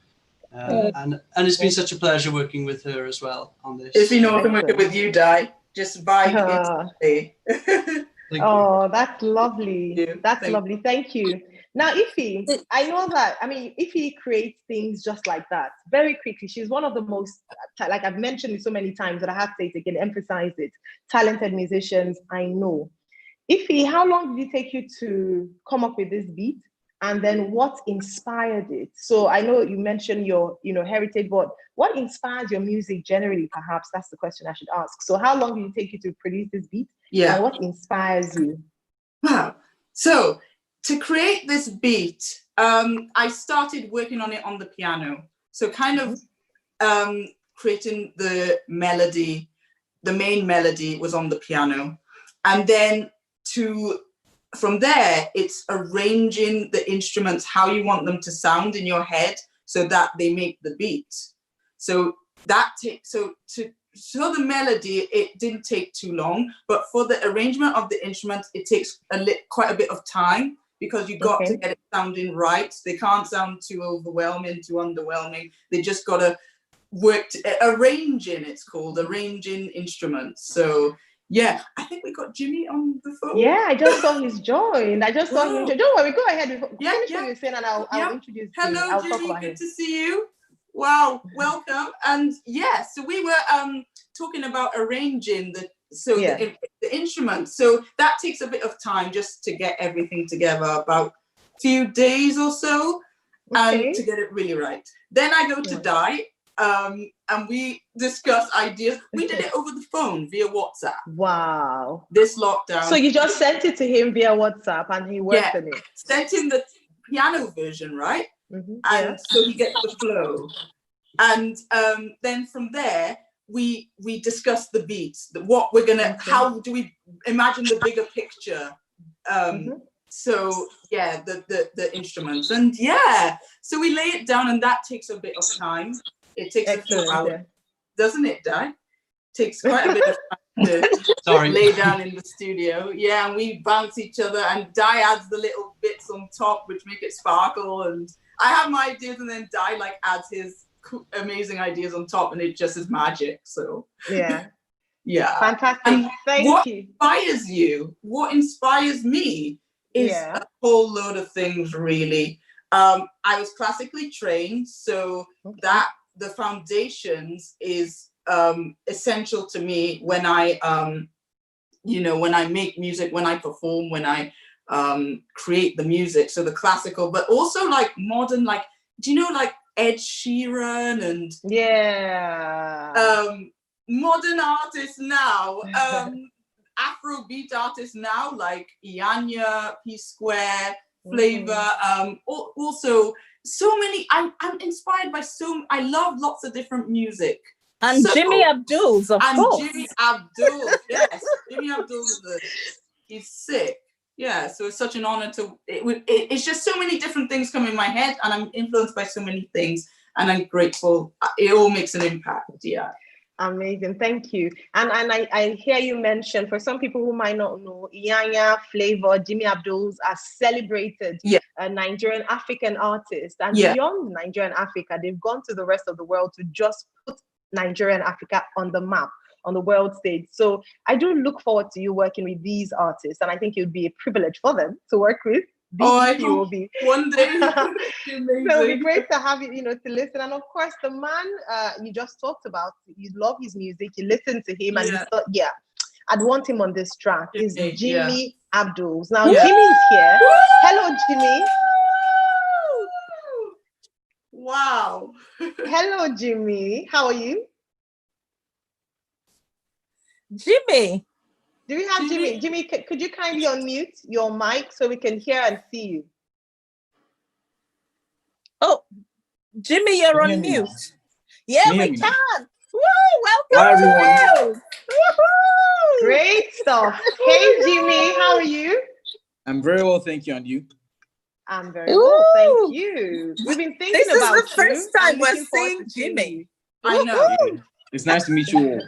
And it's been such a pleasure working with her as well on this. It's been awesome working with you, Di. Just vibe instantly. Oh, that's lovely. That's lovely. Thank you. Now, Ify, I know that, Ify creates things just like that, very quickly. She's one of the most, like I've mentioned it so many times, but I have to say it again, emphasize it, talented musicians I know. Ify, how long did it take you to come up with this beat? And then what inspired it? So I know you mentioned your, heritage, but what inspires your music generally, perhaps? That's the question I should ask. So how long did it take you to produce this beat? Yeah. And what inspires you? Wow. So to create this beat, I started working on it on the piano. So kind of creating the melody, the main melody was on the piano. And then from there, it's arranging the instruments, how you want them to sound in your head so that they make the beat. So so the melody, it didn't take too long, but for the arrangement of the instruments, it takes quite a bit of time, because you got to get it sounding right. They can't sound too overwhelming, too underwhelming. They just got to arranging, it's called arranging instruments. So yeah, I think we got Jimmy on the phone. Yeah, I just saw he's joined. Don't worry, go ahead. Finish what you're saying, and I'll introduce you. Hello, Jimmy, good to see you. Wow, welcome. And yeah, so we were talking about arranging the instruments. So that takes a bit of time just to get everything together, about a few days or so, and to get it really right. Then I go to Di, and we discuss ideas. We did it over the phone via WhatsApp. Wow. This lockdown. So you just sent it to him via WhatsApp, and he worked on it. Sent him the piano version, right? And so he gets the flow. And then from there, we discuss the beats, what we're gonna, how do we imagine the bigger picture? So yeah, the instruments, and so we lay it down, and that takes a bit of time. It takes a few hours, doesn't it, Di? Takes quite a bit of time. to lay down in the studio. Yeah, and we bounce each other, and Di adds the little bits on top which make it sparkle, and I have my ideas, and then Di like adds his amazing ideas on top, and it just is magic. So yeah. Fantastic. And Thank you. What inspires you? What inspires me is a whole load of things, really. I was classically trained, so that the foundations is essential to me when I when I make music, when I perform, when I create the music. So the classical, but also like modern, like, do you know, like Ed Sheeran and modern artists now, Afrobeat artists now, like Ianya, P Square, Flavor, also so many. I'm inspired by I love lots of different music. And Jimmy Abdul's, of course. And Jimmy Abdul, yes. Jimmy Abdul he's sick. Yeah, so it's such an honor to, it's just so many different things come in my head, and I'm influenced by so many things, and I'm grateful. It all makes an impact, yeah. Amazing, thank you. And I hear you mention, for some people who might not know, Iyanya, Flavor, Jimmy Abdul's are celebrated Nigerian African artists. And beyond Nigerian Africa, they've gone to the rest of the world to just put Nigerian Africa on the map, on the world stage. So I do look forward to you working with these artists, and I think it would be a privilege for them to work with. I hope one day. So it'll be great to have you, to listen. And of course, the man you just talked about, you love his music, you listen to him, and you thought, I'd want him on this track. Is Jimmy Abdul's. Now Jimmy's here. Hello, Jimmy. Wow. Hello, Jimmy. How are you? Jimmy. Do we have Jimmy? Jimmy, could you kindly unmute your mic so we can hear and see you? Oh, Jimmy, you're on mute. Yeah, we can. Woo! Welcome. Hi, everyone. Woohoo! Great stuff. Hey, Jimmy, how are you? I'm very well, thank you. And you? I'm very well, thank you. We've been thinking about you. This is the first time we're seeing Jimmy. I know. Yeah. It's nice to meet you all.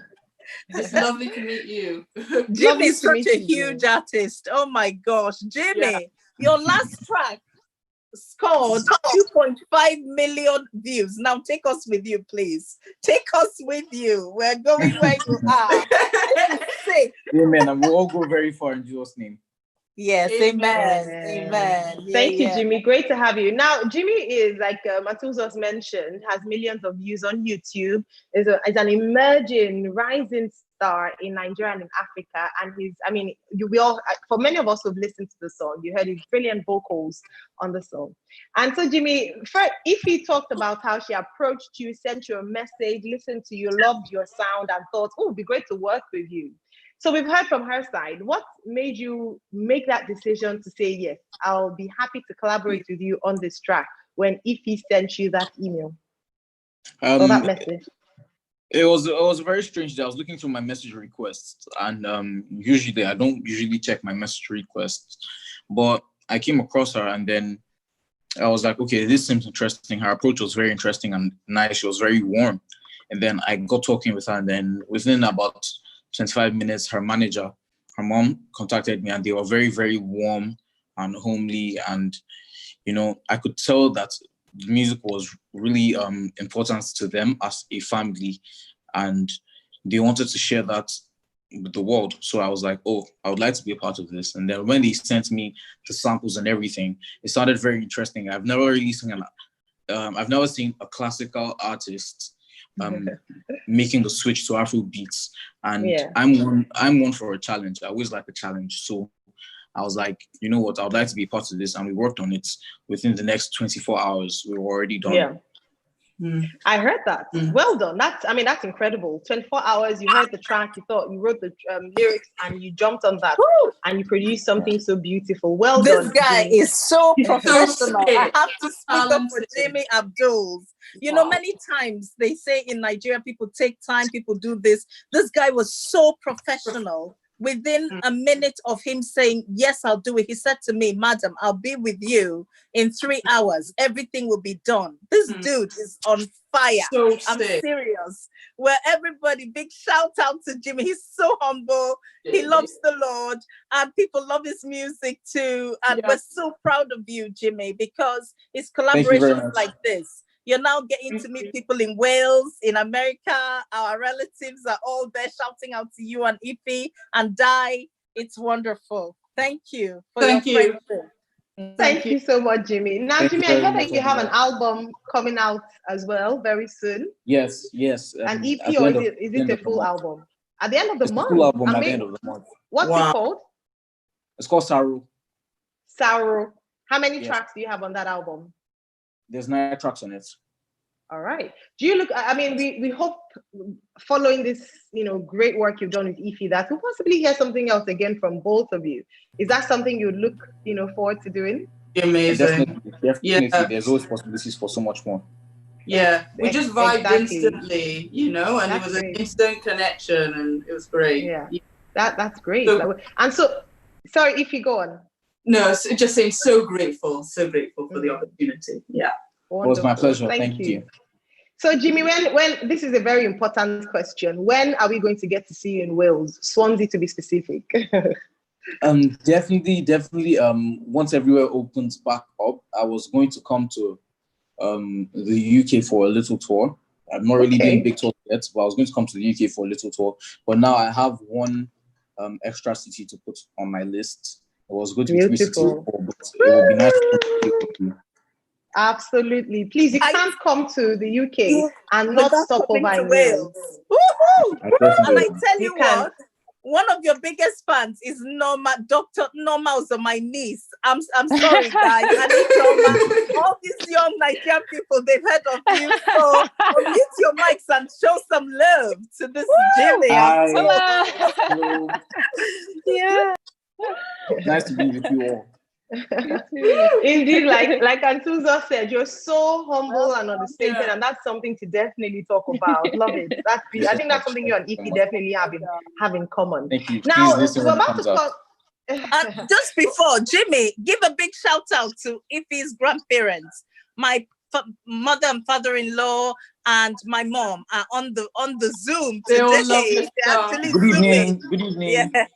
It's lovely to meet you. Jimmy's such a huge artist. Oh my gosh. Jimmy, your last track scored 2.5 million views. Now take us with you, please. Take us with you. We're going where you are. Amen. And we'll all go very far in Jesus' name. Yes, amen. Thank you, Jimmy. Great to have you. Now, Jimmy is, like Matuzos mentioned, has millions of views on YouTube. Is an emerging, rising star in Nigeria and in Africa. And for many of us who've listened to the song, you heard his brilliant vocals on the song. And so, Jimmy, Ify talked about how she approached you, sent you a message, listened to you, loved your sound, and thought, oh, it'd be great to work with you. So we've heard from her side. What made you make that decision to say, yes, I'll be happy to collaborate with you on this track, when Ify sent you that email or that message? It was very strange that I was looking through my message requests, and usually I don't check my message requests, but I came across her, and then I was like, okay, this seems interesting. Her approach was very interesting and nice. She was very warm. And then I got talking with her, and then within about 25 minutes, her manager, her mom contacted me, and they were very, very warm and homely. And, I could tell that the music was really important to them as a family, and they wanted to share that with the world. So I was like, oh, I would like to be a part of this. And then when they sent me the samples and everything, it sounded very interesting. I've never seen a classical artist making the switch to Afro beats, and I'm one for a challenge. I always like a challenge, so I was like, you know what, I would like to be part of this, and we worked on it. Within the next 24 hours, we were already done. I heard that. Well done. That's incredible. 24 hours, you heard the track, you thought, you wrote the lyrics, and you jumped on that. Woo! And you produced something so beautiful. Well done. This guy is so professional. I have to speak up for Jimmy Abdul. Many times they say in Nigeria, people take time, people do this. This guy was so professional Within a minute of him saying, yes, I'll do it, he said to me, madam, I'll be with you in 3 hours. Everything will be done. This dude is on fire. So I'm sick. serious. Where everybody, big shout out to Jimmy. He's so humble. He loves the Lord, and people love his music too. And we're so proud of you, Jimmy, because it's collaborations like this. You're now getting to meet people in Wales, in America. Our relatives are all there shouting out to you and Ify and Di. It's wonderful. Thank you for your friendship. Thank you so much, Jimmy. Now, Jimmy, I heard that you have an album coming out as well very soon. Yes. An EP, or is it a full album? At the end of the month? Full album at the end of the month. What's it called? It's called Saru. Saru. How many tracks do you have on that album? There's 9 tracks on it. All right. Do you look, I mean, we hope following this, great work you've done with Ify, that we'll possibly hear something else again from both of you. Is that something you look, forward to doing? Amazing. Definitely. There's always possibilities for so much more. Yeah, we just vibed instantly, and it was an instant connection, and it was great. Yeah, that's great. And so, sorry, if you go on. No, just saying, so grateful for the opportunity. Yeah. Wonderful. It was my pleasure. Thank you. So, Jimmy, when this is a very important question, when are we going to get to see you in Wales, Swansea to be specific? Definitely. Once everywhere opens back up, I was going to come to the UK for a little tour. I'm not really doing big tours yet, but I was going to come to the UK for a little tour. But now I have one extra city to put on my list. It was going to be 3 cities, but it would be nice to you. Absolutely. Please, you can't come to the UK and not stop over in Wales. And I tell you what, one of your biggest fans is Norma, Dr. Norma, also my niece. I'm sorry, guys. I need Norma. All these young Nigerian people, they've heard of you. So unmute your mics and show some love to this Jimmy. Hello. Yeah. Nice to be with you all. Indeed, like Antuzo said, you're so humble and understated, and that's something to definitely talk about. Love it. I think that's something you and Ify definitely have in common. Thank you. Now we're about to talk. Just before, Jimmy, give a big shout out to Ify's grandparents. My mother and father-in-law and my mom are on the Zoom today. Good evening. Good evening. Yeah.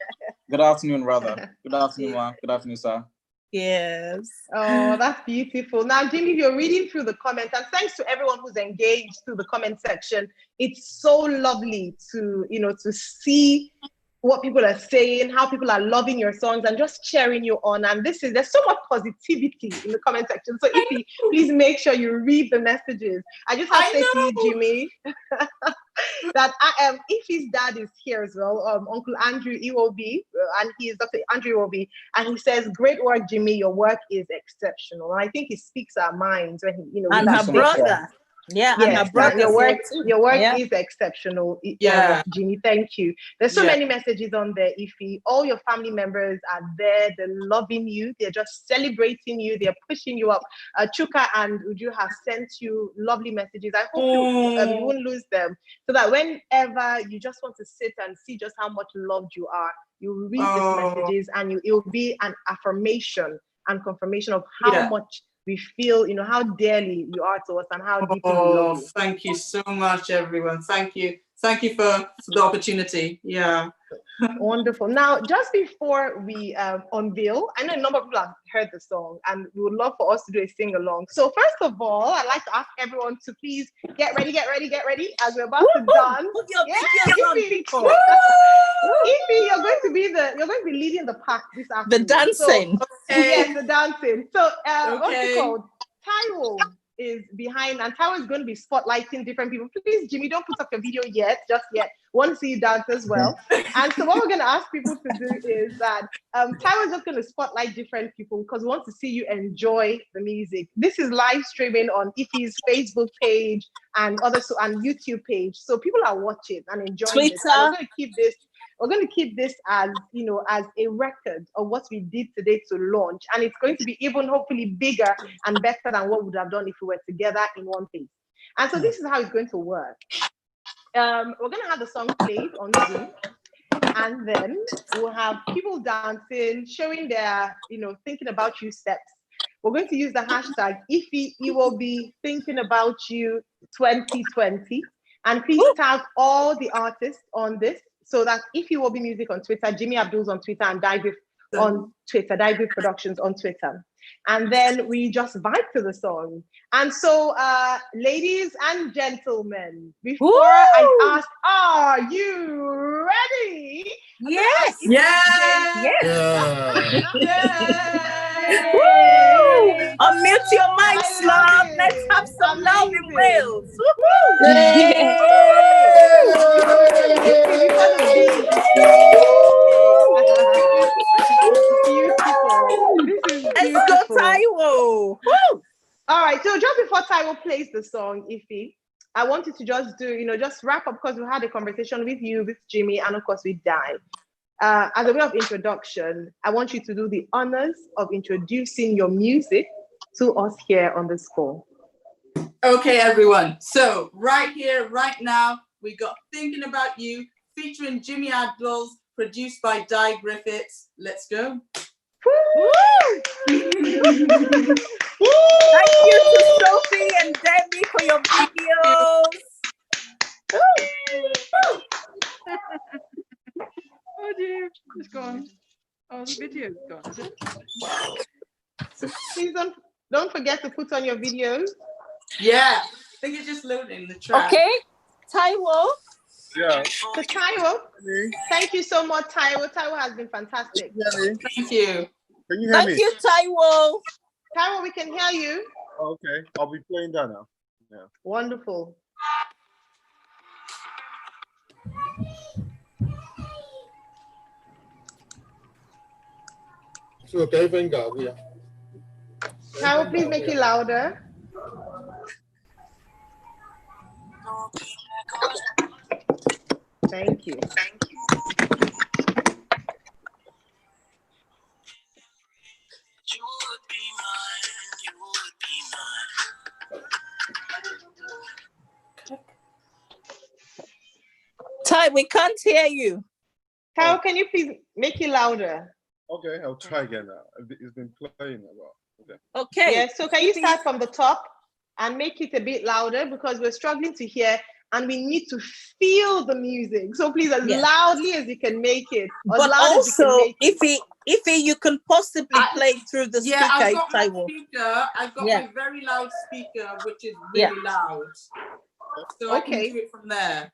Good afternoon, rather. Good afternoon, ma. Good afternoon, sir. Yes. Oh, that's beautiful. Now, Jimmy, you're reading through the comments, and thanks to everyone who's engaged through the comment section. It's so lovely to see what people are saying, how people are loving your songs and just cheering you on. And there's so much positivity in the comment section. So Ify, please make sure you read the messages. I just have to say to you, Jimmy, that Ify's dad is here as well, Uncle Andrew Iwobi, and he is Dr. Andrew Iwobi, and he says, "Great work, Jimmy. Your work is exceptional." And I think he speaks our minds when he, and her brother. Yeah, and her brother. Your work is exceptional. Jimmy, thank you. There's so many messages on there, Ify. All your family members are there. They're loving you. They're just celebrating you. They're pushing you up. Chuka and Uju have sent you lovely messages. I hope you won't lose them, so that whenever you just want to sit and see just how much loved you are, you read these messages, and it will be an affirmation and confirmation of how much we feel, how dearly you are to us and how deeply we love you. Thank you so much, everyone. Thank you for the opportunity. Yeah. Wonderful. Now, just before we unveil, I know a number of people have heard the song, and we would love for us to do a sing-along. So first of all, I'd like to ask everyone to please get ready, as we're about to dance. Ify, you're going to be leading the pack this afternoon. The dancing. Yes, the dancing. So what's it called? Taiwo is behind, and Taiwo is going to be spotlighting different people. Please, Jimmy, don't put up your video just yet. Want to see you dance as well. And so what we're going to ask people to do is that Taiwo is just going to spotlight different people because we want to see you enjoy the music. This is live streaming on Ify's Facebook page and YouTube page. So people are watching and enjoying Twitter. This. We're going to keep this as a record of what we did today to launch. And it's going to be even hopefully bigger and better than what we would have done if we were together in one place. And so this is how it's going to work. We're going to have the song played on Zoom. And then we'll have people dancing, showing their, thinking about you steps. We're going to use the hashtag Ify Iwobi Thinking About You 2020. And please tag all the artists on this so that Ify Iwobi Music on Twitter, Jimmy Abdul's on Twitter, and Dive on Twitter, Dive Productions on Twitter. And then we just vibe to the song. And so, ladies and gentlemen, before I ask, are you ready? Yes. Unmute your mics, love. Let's have some love in Wales. Let's go, Taiwo. All right, so just before Taiwo plays the song, Ify, I want you to just do, just wrap up, because we had a conversation with you, with Jimmy, and of course with Di. As a way of introduction, I want you to do the honors of introducing your music to us here on the score. Okay, everyone. So right here, right now, we got Thinking About You, featuring Jimmy Abdul's, produced by Di Griffiths. Let's go. Thank you to Sophie and Debbie for your videos. Oh dear, it's gone. Oh, the video's gone, is it? Please don't forget to put on your videos. Yeah, I think it's just loading the track. Okay, Taiwo. Yeah. So Taiwo, thank you so much, Taiwo. Taiwo has been fantastic. Thank you. Can you hear me? Thank you, Taiwo. Taiwo, we can hear you. Okay, I'll be playing that now. Yeah. Wonderful. So, okay, venga, we are. Taiwo, please make it louder. Thank you. Ty, we can't hear you. Taiwo, can you please make it louder? Okay, I'll try again now. It's been playing a while. Okay. Okay. Yeah, so can you start from the top and make it a bit louder, because we're struggling to hear and we need to feel the music. So please, as loudly as you can make it. But also, Ify, you can possibly play through the speaker. Yeah, I've got my Taiwo. speaker. I've got my very loud speaker, which is really loud. So I can do it from there.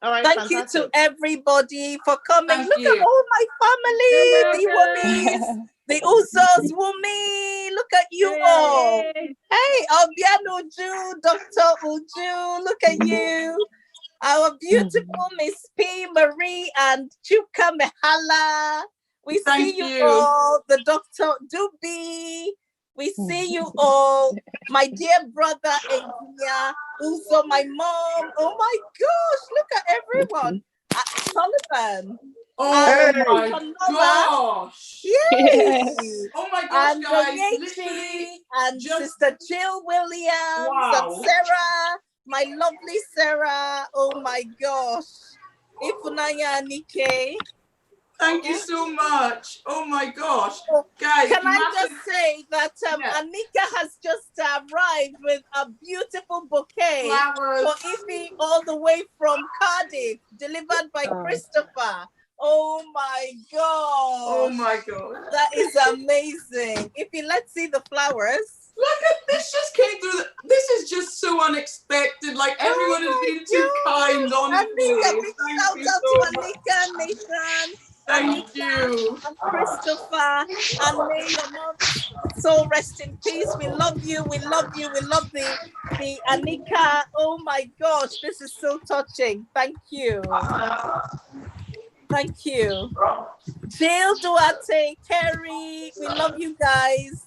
All right, Thank you to everybody for coming. Look at all my family, the Iwobis, the Usos, Wumi. Look at you all. Hey, Obiano Uju, Dr. Uju, look at you. Our beautiful Miss P, Marie, and Chuka Mehala. We see you all. The Dr. Dubi. We see you all. My dear brother, Engineer, also my mom. Oh my gosh, look at everyone. Sullivan. Oh my gosh. Yes. Oh my gosh, and guys. Onyeti, and Sister Jill Williams, and Sarah, my lovely Sarah. Oh my gosh. Ifunanya Nike. Thank you so much. Oh my gosh. Guys, can I just say that Anika has just arrived with a beautiful bouquet for Ify all the way from Cardiff, delivered by Christopher. Oh my god. Oh my god. That is amazing. Ify, let's see the flowers. Look at this, just came through. This is just so unexpected. Like, everyone has been too kind, honestly. Anika, big shout out to Anika, Nathan. Thank you. And Christopher, and may your mom soul rest in peace. We love you. We love you. We love the Anika. Oh my gosh, this is so touching. Thank you. Thank you. Jill Duarte, Kerry, we love you guys.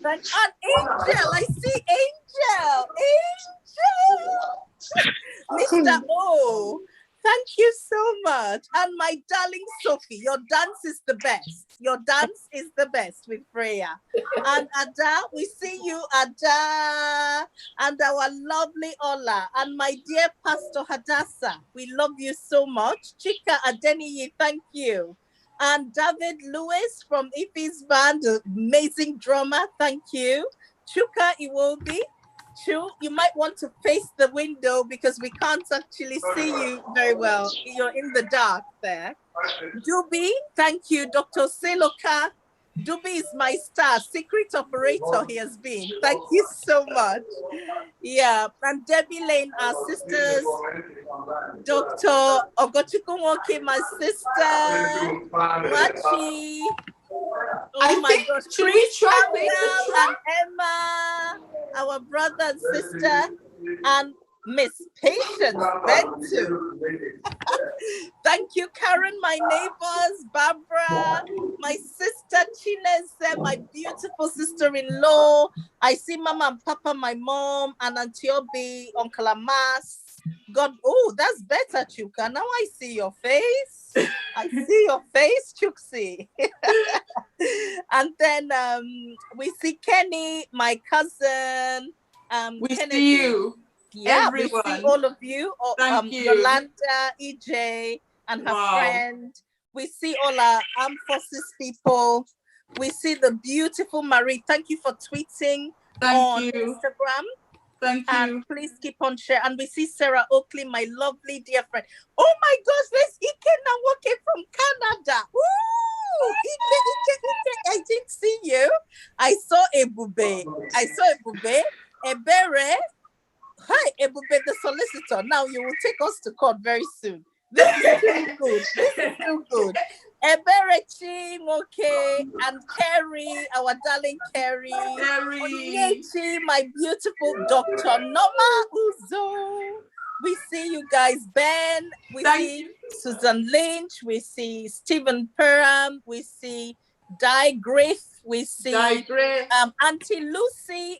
And Angel, I see Angel. Angel. Mr. O. Thank you so much. And my darling Sophie, your dance is the best. Your dance is the best with Freya. And Ada, we see you, Ada. And our lovely Ola. And my dear Pastor Hadassah, we love you so much. Chika Adeniyi, thank you. And David Lewis from Ify's band, amazing drummer, thank you. Chuka Iwobi. Chu, you might want to face the window because we can't actually see you very well. You're in the dark there. Dubi, thank you. Dr. Seloka. Dubi is my star, secret operator he has been. Thank you so much. Yeah, and Debbie Lane, our sisters. Dr. Ogochukwuwoke, my sister. Machi. Oh my gosh, should we try and Emma, our brother and sister, and Miss Patience Bentu. Thank you, Karen, my neighbors, Barbara, my sister Chinese, my beautiful sister-in-law. I see Mama and Papa, my mom, and Auntie Obi, Uncle Amas. God, oh, that's better, Chuka. Now I see your face. I see your face, Chuksi. And then we see Kenny, my cousin. We Kennedy. see you. Yeah, everyone. We see all of you. Thank you. Yolanda, EJ, and her friend. We see all our armed forces people. We see the beautiful Marie. Thank you for tweeting on Instagram. Thank you. And please keep on sharing. And we see Sarah Oakley, my lovely dear friend. Oh my gosh, there's Ike Nawoke from Canada. Woo! Ike, I didn't see you. I saw Ebube. Ebere. Hi, Ebube, the solicitor. Now you will take us to court very soon. This is too good. This is too good. Eberechi, Moke, and Kerry, our darling Kerry. Onyechi, my beautiful Dr. Noma Uzo. We see you guys, Ben. We see Susan Lynch. We see Stephen Perham. We see Di Griff. We see Auntie Lucy,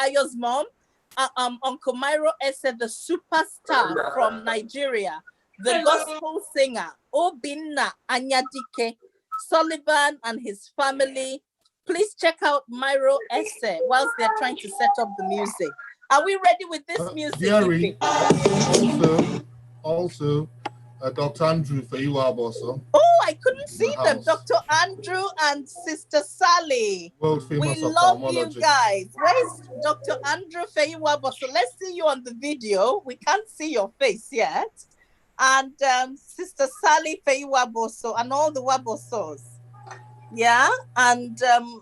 Ayo's mom. Uncle Myro Ese, the superstar from Nigeria, the gospel singer, Obinna Anyadike, Sullivan and his family. Please check out Myro Ese whilst they're trying to set up the music. Are we ready with this music? Gary, also Dr. Andrew Ify Iwobi. Oh, I couldn't see them. Dr. Andrew and Sister Sally. World famous we love you guys. Where's Dr. Andrew Ify Iwobi? So let's see you on the video. We can't see your face yet. And Sister Sally Ify Iwobi, and all the Wabosos. Yeah, and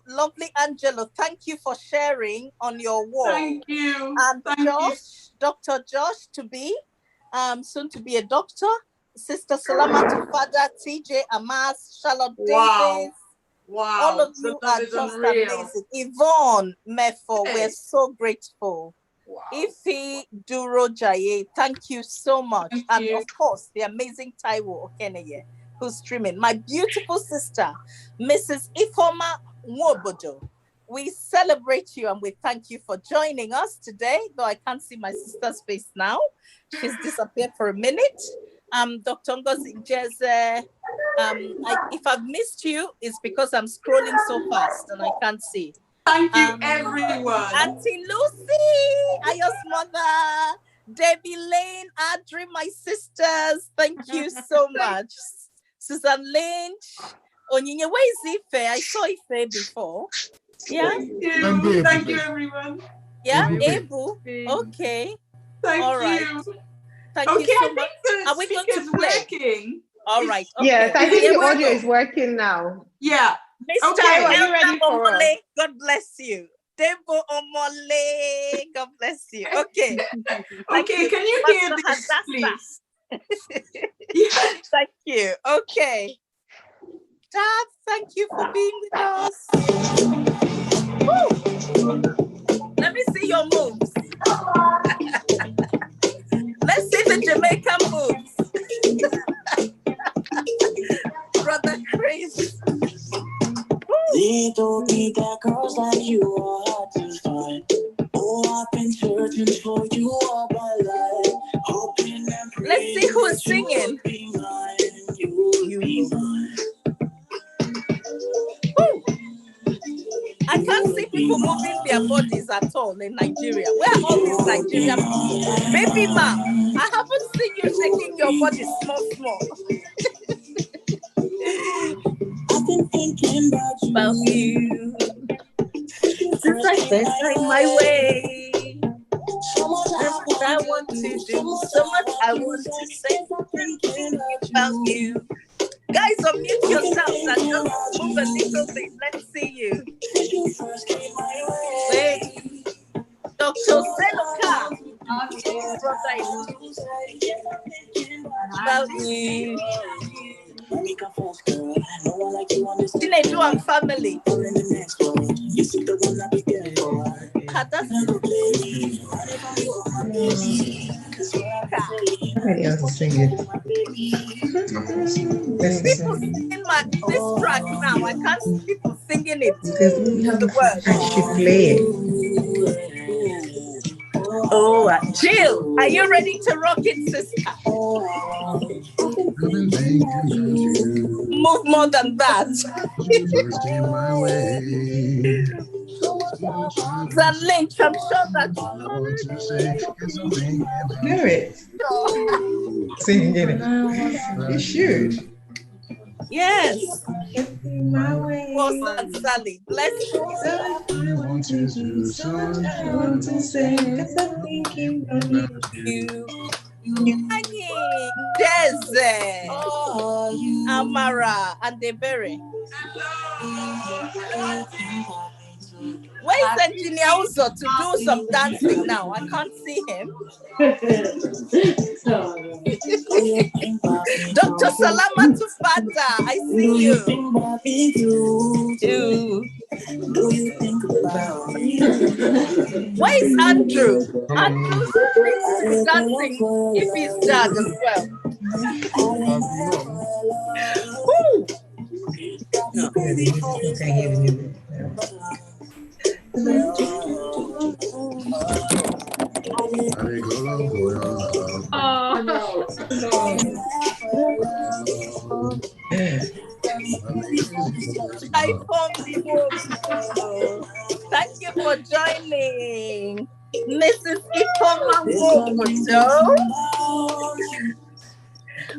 lovely Angelo, thank you for sharing on your wall. Thank you. And Dr. Josh to be, soon to be a doctor. Sister Salamatu Father, TJ Amas, Charlotte Davis. Wow. All of you are just amazing. Yvonne Mefo, we're so grateful. Wow. Ify Duro Jaye, thank you so much. And of course, the amazing Taiwo Okeneye, who's streaming. My beautiful sister, Mrs. Ifoma Nwobodo. We celebrate you and we thank you for joining us today, though I can't see my sister's face now. She's disappeared for a minute. Dr. Ngozi Jeze, if I've missed you, it's because I'm scrolling so fast and I can't see. Thank you, everyone. Auntie Lucy, Ayo's mother, Debbie Lane, Adri, my sisters, thank you so much. Susan Lynch, Onyinye, where is Ife? I saw Ife before. Yeah. Thank you, everyone. Yeah, Ebu. Okay. Thank you. Thank you so much. Are we going to play? Working. All right. Okay. Yes, I think the audio is working now. Yeah. Okay, are you ready for us? God bless you. Debo Omole, God bless you. Okay. Okay, can you hear this, please? Thank you. Okay. Dad, thank you for being with us. Woo. Let me see your moves. Let's see the Jamaican moves. Brother Chris. They told me that girls like you are hard to find. Oh, I've been searching for you all my life. Hoping and praying. Let's see who's singing. Woo. I can't see people moving their bodies at all in Nigeria. Where are all these Nigerian people? Baby ma, I haven't seen you shaking your body small. I've been thinking About you since I first find my way. So much I want to do, so much I want to say. Thinking about you. Guys, unmute yourselves and just move a little bit. Let's see you. Wait. Dr. Seloka, our big brother is about you. Teenage and family. Somebody else is singing. People singing this track now. I can't see people singing it. Because we have the and she play it. Oh, Jill, are you ready to rock it, sister? Move more than that. Zan Lynch, I'm sure that Hear it. Singing it. You should. Yes. My way. And Sally, bless you. I want to do so much I want to say, because I'm thinking about you. Jeze, Amara, and Debere. Where is Engineer Uzo to do some dancing now? I can't see him. Dr. Salama Tufata, I see you. Where is Andrew? Andrew needs to be dancing if he's dad as well. Woo! No, you can't hear the music. Thank you for joining, Mrs. Ify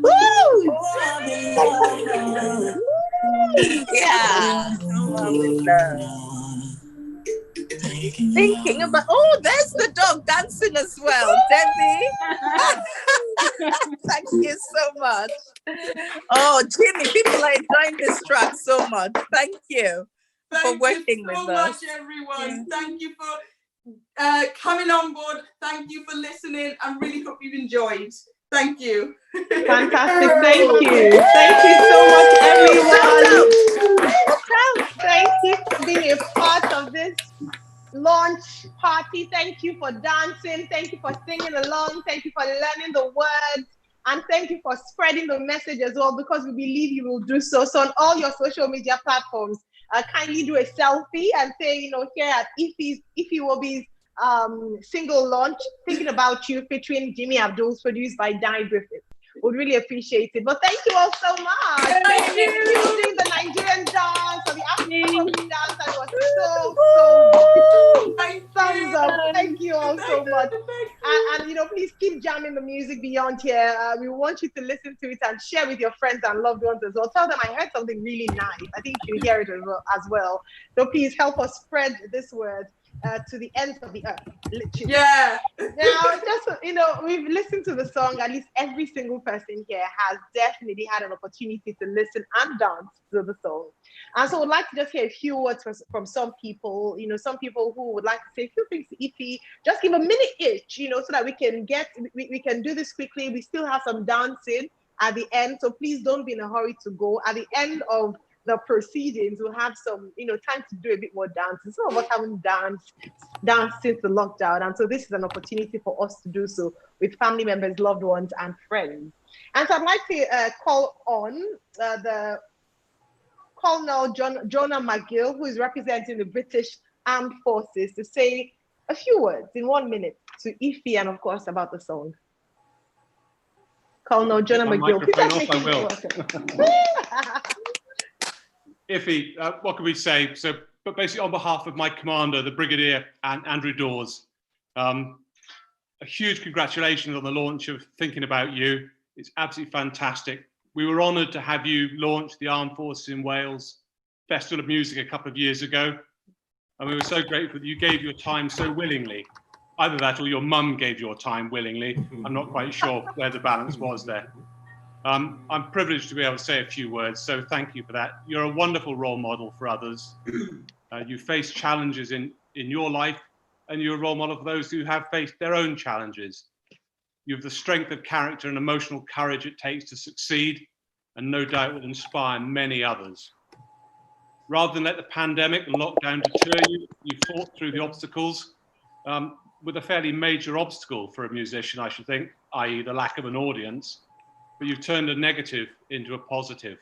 Woo! Yeah. Thinking about, there's the dog dancing as well, Debbie. Thank you so much. Oh, Jimmy, people are enjoying this track so much. Thank you for working with us. Thank you so much, everyone. Yeah. Thank you for coming on board. Thank you for listening. I really hope you've enjoyed. Thank you. Fantastic. Thank you. Thank you so much, everyone. Thank you for being a part of this launch party. Thank you for dancing. Thank you for singing along. Thank you for learning the words. And thank you for spreading the message as well, because we believe you will do so. So on all your social media platforms, kindly do a selfie and say, here at Ify Iwobi's single launch, Thinking About You, featuring Jimmy Abdul's, produced by Danny Griffith. Would really appreciate it. But thank you all so much. Thank you. Doing the Nigerian dance or the African dance, and it was so thumbs up. Thank you all so much. And please keep jamming the music beyond here. We want you to listen to it and share with your friends and loved ones as well. Tell them I heard something really nice. I think you should hear it as well. So please help us spread this word to the ends of the earth, literally. Yeah. Now, just we've listened to the song. At least every single person here has definitely had an opportunity to listen and dance to the song. And so, I would like to just hear a few words from some people. Some people who would like to say a few things to Ify. Just give a minute each, so that we can we can do this quickly. We still have some dancing at the end, so please don't be in a hurry to go. At the end of the proceedings, we'll have some, time to do a bit more dancing. Some of us haven't danced since the lockdown, and so this is an opportunity for us to do so with family members, loved ones, and friends. And so I'd like to call on the Colonel Jonah McGill, who is representing the British Armed Forces, to say a few words in 1 minute to Ify and, of course, about the song. Colonel Jonah My McGill. microphone off, I will. Ify, what can we say? So, but basically on behalf of my commander, the Brigadier, and Andrew Dawes, a huge congratulations on the launch of Thinking About You. It's absolutely fantastic. We were honoured to have you launch the Armed Forces in Wales Festival of Music a couple of years ago. And we were so grateful that you gave your time so willingly. Either that or your mum gave your time willingly. I'm not quite sure where the balance was there. I'm privileged to be able to say a few words, so thank you for that. You're a wonderful role model for others. You face challenges in your life, and you're a role model for those who have faced their own challenges. You have the strength of character and emotional courage it takes to succeed, and no doubt will inspire many others. Rather than let the pandemic and lockdown deter you, you fought through the obstacles with a fairly major obstacle for a musician, I should think, i.e. the lack of an audience, but you've turned a negative into a positive.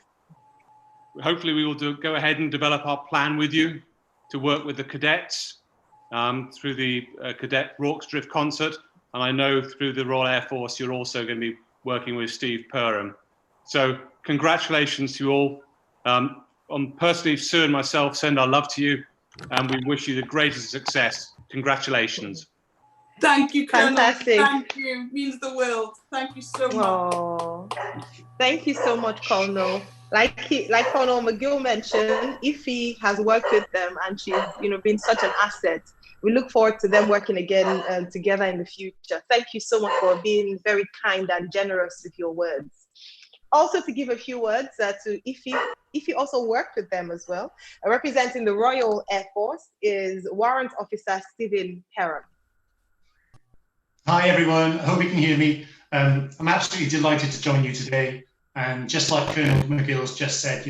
Hopefully we will go ahead and develop our plan with you to work with the cadets through the Cadet Rorke's Drift concert. And I know through the Royal Air Force, you're also going to be working with Steve Perham. So congratulations to you all. Personally, Sue and myself send our love to you, and we wish you the greatest success. Congratulations. Thank you, Colonel. Fantastic. Thank you. Means the world. Thank you so much. Oh, thank you so much, Colonel. Like Colonel McGill mentioned, Ify has worked with them, and she's been such an asset. We look forward to them working again together in the future. Thank you so much for being very kind and generous with your words. Also, to give a few words to Ify. Ify also worked with them as well. Representing the Royal Air Force is Warrant Officer Stephen Perham. Hi everyone, I hope you can hear me. I'm absolutely delighted to join you today. And just like Colonel McGill's just said,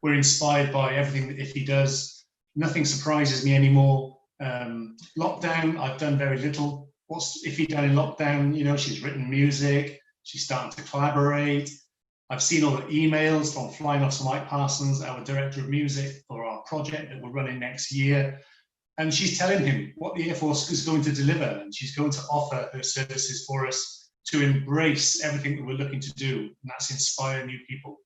we're inspired by everything that Ify does. Nothing surprises me anymore. Lockdown, I've done very little. What's Ify done in lockdown? She's written music, she's starting to collaborate. I've seen all the emails from Flying Officer Mike Parsons, our Director of Music, for our project that we're running next year. And she's telling him what the Air Force is going to deliver, and she's going to offer her services for us to embrace everything that we're looking to do, and that's inspire new people.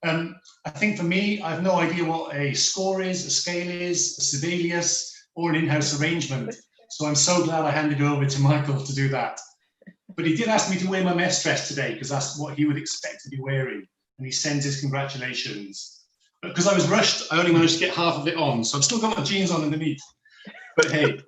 I think for me, I have no idea what a score is, a scale is, a Sibelius, or an in-house arrangement. So I'm so glad I handed over to Michael to do that. But he did ask me to wear my mess dress today, because that's what he would expect to be wearing. And he sends his congratulations. But because I was rushed, I only managed to get half of it on. So I've still got my jeans on underneath. But hey,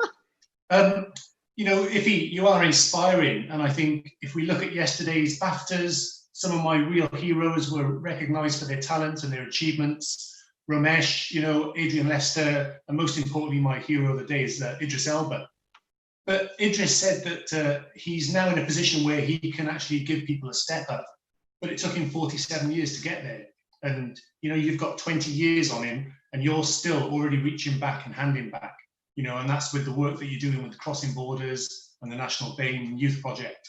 Ify, you are inspiring. And I think if we look at yesterday's BAFTAs, some of my real heroes were recognized for their talent and their achievements. Ramesh, Adrian Lester, and most importantly, my hero of the day is Idris Elba. But Idris said that he's now in a position where he can actually give people a step up. But it took him 47 years to get there. And, you've got 20 years on him, and you're still already reaching back and handing back. And that's with the work that you're doing with Crossing Borders and the National BAME Youth Project.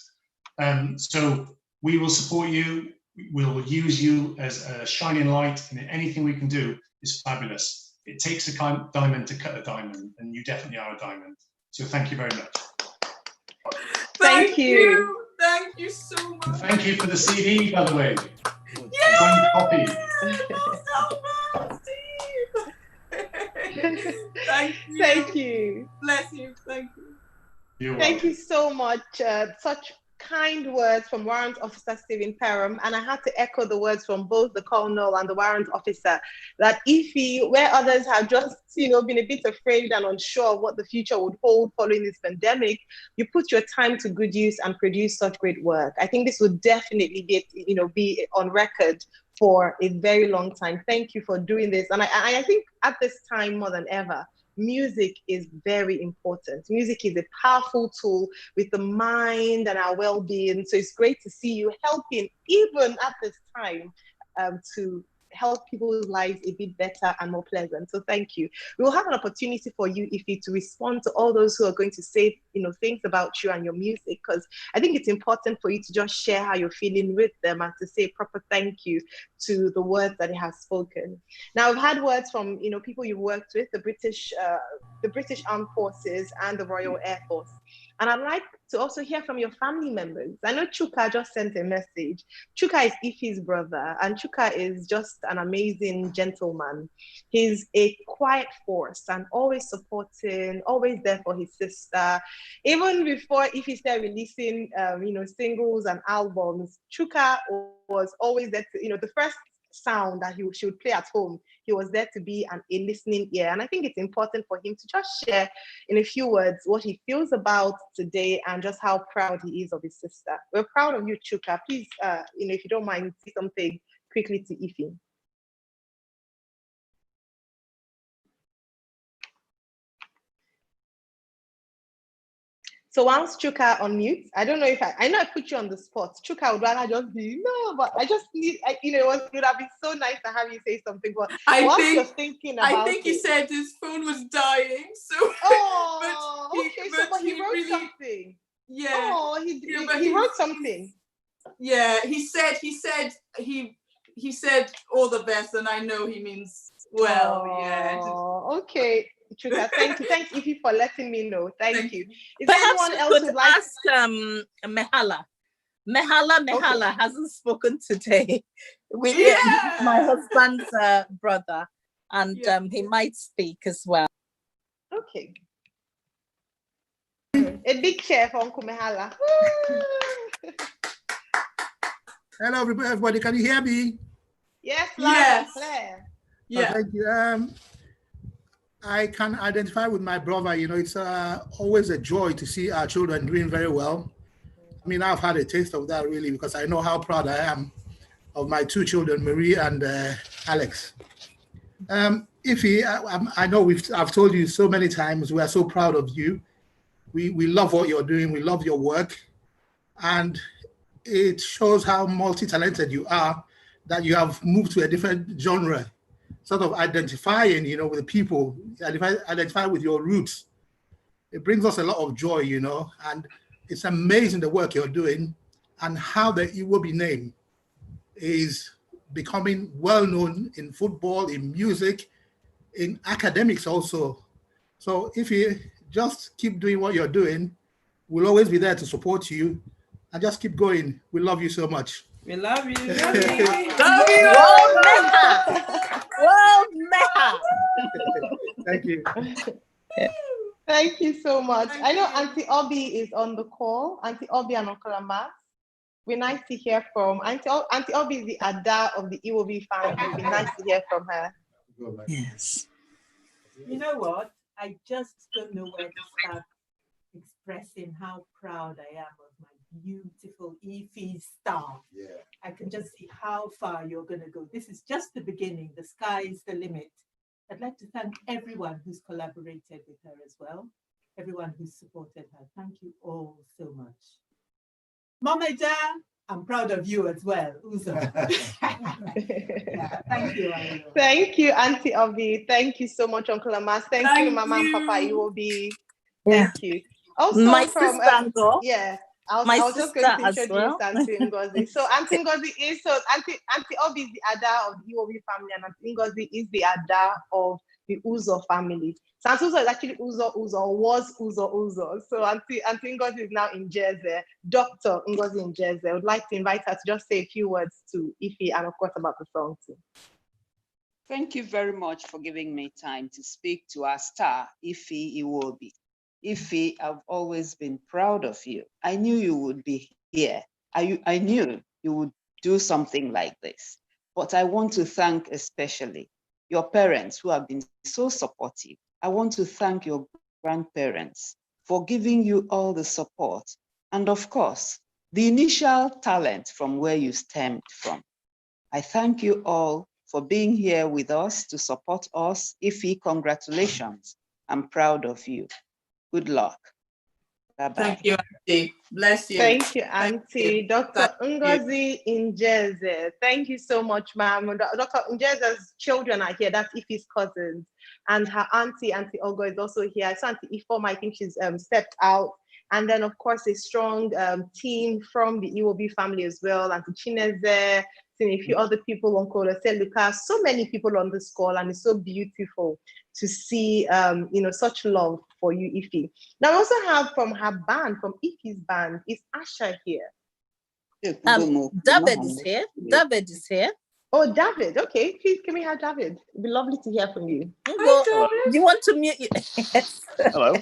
So we will support you. We will use you as a shining light, and anything we can do is fabulous. It takes a diamond to cut a diamond, and you definitely are a diamond. So thank you very much. Thank you. Thank you so much. And thank you for the CD, by the way. Yay! Signed copy. Thank you. Thank you. Bless you. Thank you. Thank you so much. Such kind words from Warrant Officer Stephen Perham, and I had to echo the words from both the Colonel and the Warrant Officer that Ify, where others have just been a bit afraid and unsure of what the future would hold following this pandemic, you put your time to good use and produce such great work. I think this would definitely be on record for a very long time. Thank you for doing this, and I think at this time more than ever, music is very important. Music is a powerful tool with the mind and our well-being. So it's great to see you helping, even at this time, to help people's lives a bit better and more pleasant. So thank you. We will have an opportunity for you, Ify, to respond to all those who are going to say things about you and your music, because I think it's important for you to just share how you're feeling with them and to say a proper thank you to the words that he has spoken. Now, I've had words from people you've worked with, the British Armed Forces and the Royal Air Force. And I'd like to also hear from your family members. I know Chuka just sent a message. Chuka is Ify's brother, and Chuka is just an amazing gentleman. He's a quiet force and always supporting, always there for his sister. Even before Ify started releasing, singles and albums, Chuka was always there to, the first sound that she would play at home, he was there to be a listening ear. And I think it's important for him to just share in a few words what he feels about today and just how proud he is of his sister. We're proud of you, Chuka. Please, if you don't mind, say something quickly to Ify. So once Chuka unmutes, I don't know if I know I put you on the spot. Chuka would rather just be, no, but I just need, it would have been so nice to have you say something. But you're thinking about I think he said his phone was dying. So, but he wrote something. Yeah. Oh, he wrote something. Yeah, he said all the best, and I know he means well. Okay. Chuka, thank you. Thanks, Ify, for letting me know. Thank you. Is Perhaps there anyone else who'd like ask Mehala? Mehala hasn't spoken today. He's my husband's brother, and he might speak as well. Okay. A big chair for Uncle Mehala. Hello, everybody. Can you hear me? Yes, loud and clear. Yeah. Thank you. I can identify with my brother. It's always a joy to see our children doing very well. I mean, I've had a taste of that really because I know how proud I am of my two children, Marie and Alex. Ify, I know I've told you so many times, we are so proud of you. We love what you're doing. We love your work. And it shows how multi-talented you are, that you have moved to a different genre, sort of identifying, with the people, identify with your roots. It brings us a lot of joy, and it's amazing the work you're doing and how the Iwobi name is becoming well-known in football, in music, in academics also. So if you just keep doing what you're doing, we'll always be there to support you, and just keep going. We love you so much. We love you. Love you. World Meha. Thank you. Thank you so much. I know Auntie Obi is on the call. Auntie Obi and Uncle Amas. We're nice to hear from Auntie Obi is the Ada of the Iwobi family. It'd be nice to hear from her. Yes. You know what? I just don't know where to start expressing how proud I am of my beautiful Ify star. Yeah. I can just see how far you're going to go. This is just the beginning. The sky is the limit. I'd like to thank everyone who's collaborated with her as well, everyone who's supported her. Thank you all so much. Mama Ja, I'm proud of you as well, Uzo. Thank you, Ayo. Thank you, Auntie Obi. Thank you so much, Uncle Amas. Thank you, Mama and Papa Iwobi. Thank you. Also, my from sister, I was just going to introduce Auntie Ngozi. So Auntie Ngozi is Auntie Obi is the Ada of the Iwobi family, and Auntie Ngozi is the Ada of the Uzo family. So Auntie Uzo is actually was Uzo. So Auntie Ngozi is now in Jersey, Dr. Ngozi in Jersey. I would like to invite her to just say a few words to Ify and of course about the song too. Thank you very much for giving me time to speak to our star, Ify Iwobi. Ify, I've always been proud of you. I knew you would be here. I knew you would do something like this. But I want to thank especially your parents who have been so supportive. I want to thank your grandparents for giving you all the support. And of course, the initial talent from where you stemmed from. I thank you all for being here with us to support us. Ify, congratulations. I'm proud of you. Good luck. Bye-bye. Thank you, Auntie. Bless you. Thank you, Auntie. Dr. Ngozi in Jersey. Thank you so much, ma'am. Dr. Njeza's children are here. That's Ify's cousins. And her auntie, Auntie Ogo, is also here. So Auntie Ifoma, I think she's stepped out. And then, of course, a strong team from the Iwobi family as well. Auntie Chineze, a few other people, Uncle Lucas, so many people on this call, and it's so beautiful to see, such love for you, Ify. Now, I also have from her band, from Ify's band, is Asha here? David is here. David is here. Oh, David. Okay, please can we have David? It'd be lovely to hear from you. Well, you want to mute you? Yes. Hello.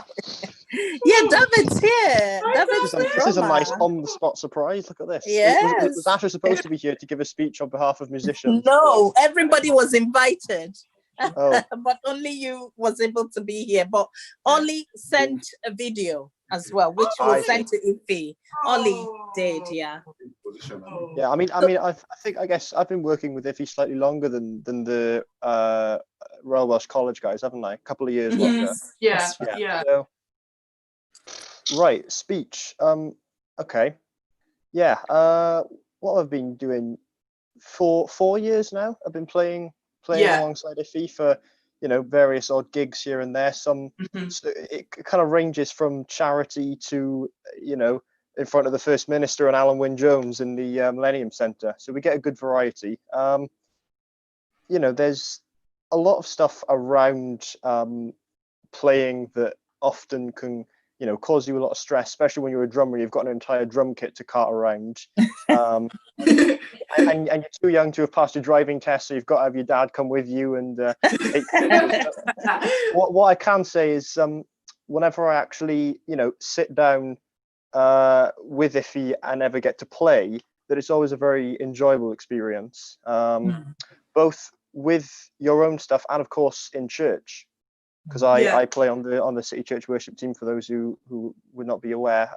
Yeah, David's here. David's This is a nice on-the-spot surprise. Look at this. Yes. Was Asha supposed to be here to give a speech on behalf of musicians? No, everybody was invited. Oh. But only you was able to be here. But Ollie sent a video as well, which was sent to Ify. Ollie did, yeah. Yeah, I guess I've been working with Ify slightly longer than the Royal Welsh College guys, haven't I? A couple of years longer. Yeah. So, right, speech. Okay. Yeah. What I've been doing for 4 years now. I've been playing alongside Ify for various odd gigs here and there. Some it kind of ranges from charity to in front of the First Minister and Alan Wynne-Jones in the Millennium Centre. So we get a good variety. There's a lot of stuff around playing that often can cause you a lot of stress, especially when you're a drummer. You've got an entire drum kit to cart around, and you're too young to have passed your driving test, so you've got to have your dad come with you. And what I can say is, whenever I actually sit down with Ify and ever get to play, that it's always a very enjoyable experience, both with your own stuff and of course in church. Because I play on the City Church worship team, for those who would not be aware,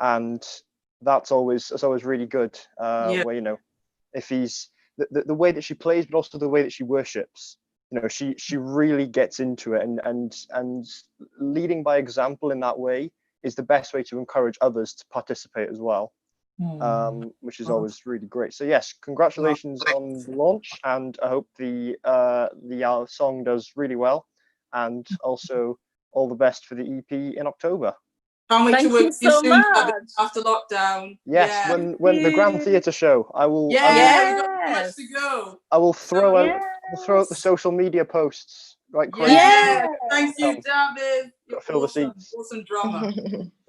and that's always really good. Where if he's the way that she plays, but also the way that she worships, she really gets into it, and leading by example in that way is the best way to encourage others to participate as well, which is always really great. So yes, congratulations on the launch, and I hope the song does really well. And also all the best for the EP in October. Can't wait to work with you soon after lockdown. Yes, when the Grand Theatre show, I will. Yeah, we've got too much to go. I will throw out the social media posts like crazy. Yeah, thank you, David. Got to fill the seats. Awesome drama.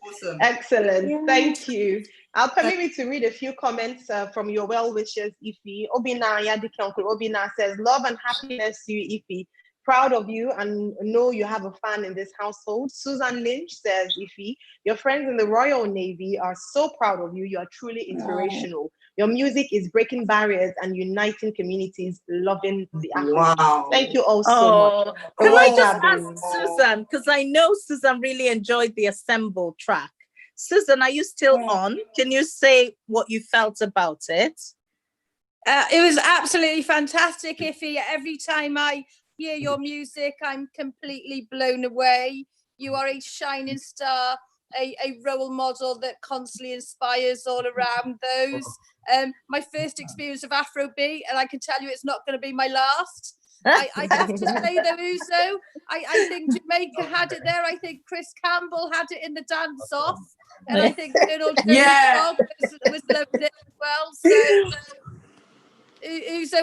Awesome. Excellent. Yeah. Thank you. I'll permit me to read a few comments from your well wishers, Ify. Obina Yadike Uncle Obina says, "Love and happiness to you, Ify. Proud of you and know you have a fan in this household." Susan Lynch says, "Ify, your friends in the Royal Navy are so proud of you. You are truly inspirational. Your music is breaking barriers and uniting communities. Loving the act." Wow. Thank you all so much. Can I just ask Susan, because I know Susan really enjoyed the Assemble track. Susan, are you still on? Can you say what you felt about it? It was absolutely fantastic, Ify. Every time I hear your music, I'm completely blown away. You are a shining star, a role model that constantly inspires all around those. My first experience of Afrobeat, and I can tell you it's not going to be my last. I have to say though, Uzo, I think Jamaica had it there. I think Chris Campbell had it in the dance off, and I think Colonel was loving it as well. So Uzo,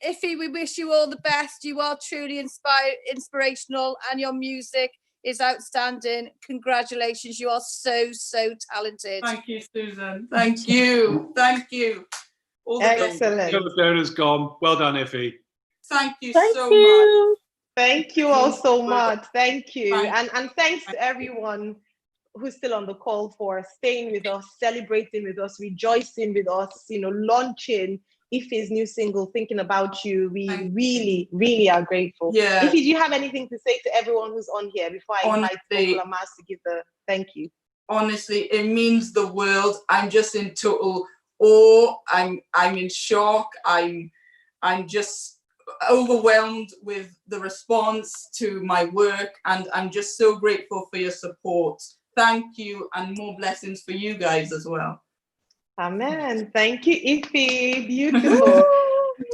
Ify, we wish you all the best. You are truly inspirational, and your music is outstanding. Congratulations, you are so talented. Thank you, Susan. Thank you. All the excellent. The donor's gone. Well done, Ify. Thank you so much. Thank you all so much. Thank you. And thanks to everyone who's still on the call for staying with us, celebrating with us, rejoicing with us, launching Ify's new single, Thinking About You. We really are grateful. Yeah. Ify, do you have anything to say to everyone who's on here before I invite Uncle Amas to give the thank you? Honestly, it means the world. I'm just in total awe. I'm in shock. I'm just overwhelmed with the response to my work, and I'm just so grateful for your support. Thank you, and more blessings for you guys as well. Amen. Thank you, Ify. Beautiful.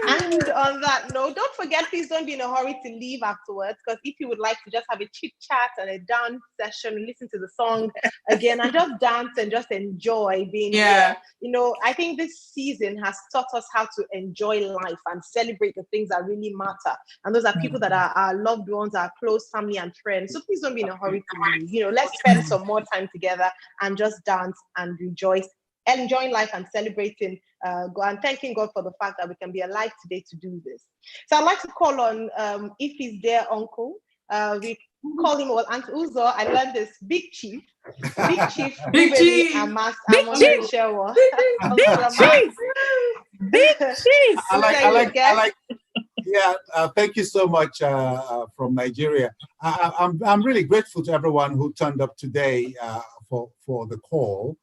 And on that note, don't forget, please don't be in a hurry to leave afterwards, because if you would like to just have a chit chat and a dance session, listen to the song again and just dance and just enjoy being here. You know, I think this season has taught us how to enjoy life and celebrate the things that really matter. And those are people that are our loved ones, our close family and friends. So please don't be in a hurry to leave. You know, let's spend some more time together and just dance and rejoice, enjoying life and celebrating God, and thanking God for the fact that we can be alive today to do this. So I'd like to call on Ify's dear uncle. We call him Aunt Uzo. I learned this, Big Chief. Big Chief. Big Chief. Big Chief. Big Chief. I like. Yeah, thank you so much from Nigeria. I'm really grateful to everyone who turned up today for the call.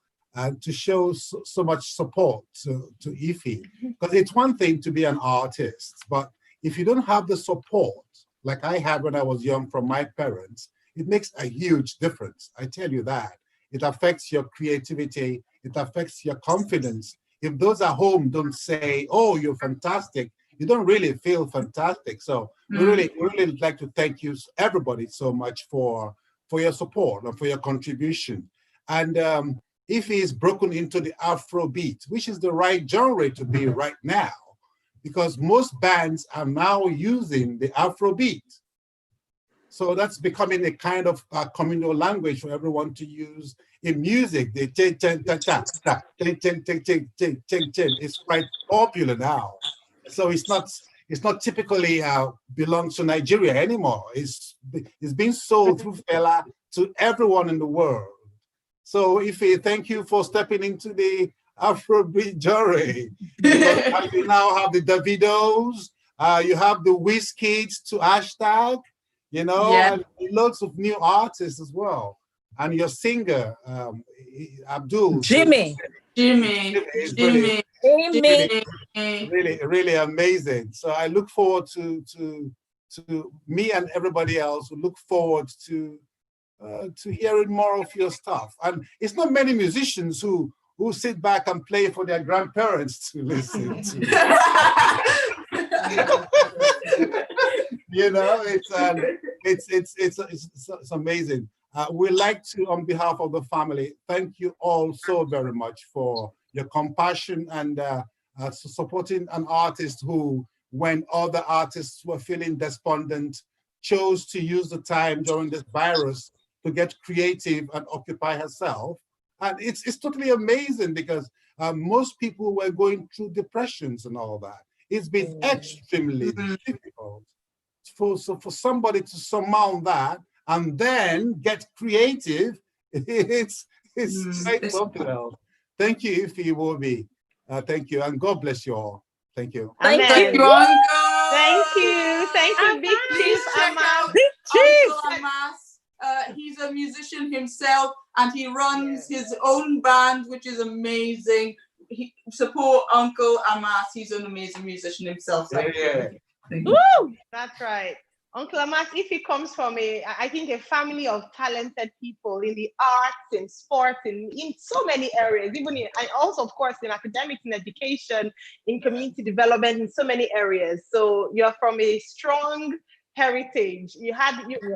To show so much support to Ify, because it's one thing to be an artist, but if you don't have the support like I had when I was young from my parents, it makes a huge difference. I tell you that. It affects your creativity, it affects your confidence. If those at home don't say, "Oh, you're fantastic," you don't really feel fantastic. So we really like to thank you, everybody, so much for your support and for your contribution. And Ify is broken into the Afrobeat, which is the right genre to be right now, because most bands are now using the Afrobeat. So that's becoming a kind of communal language for everyone to use in music. The it's quite popular now. So it's not typically belongs to Nigeria anymore. It's being sold through Fela to everyone in the world. So Ify, thank you for stepping into the Afrobeat genre. Because you now have the Davidos, you have the Wizkids to hashtag, you know, and loads of new artists as well. And your singer, Abdul. Jimmy. Is really amazing. So I look forward to me and everybody else who look forward to hearing more of your stuff. And it's not many musicians who sit back and play for their grandparents to listen to. You know, it's amazing. We'd like to, on behalf of the family, thank you all so very much for your compassion and supporting an artist who, when other artists were feeling despondent, chose to use the time during this virus to get creative and occupy herself. And it's totally amazing, because most people were going through depressions and all that. It's been extremely difficult for somebody to surmount that and then get creative. It's quite something else. Thank you, Ify Iwobi. Thank you, and God bless you all. Thank you. Thank you, Uncle. Thank you, Big Chief. Big Chief. He's a musician himself, and he runs his own band, which is amazing. Support Uncle Amas. He's an amazing musician himself. Woo! That's right. Uncle Amas, if he comes from I think a family of talented people in the arts, in sports, in so many areas, and also, of course, in academics, in education, in community development, in so many areas. So you're from a strong heritage.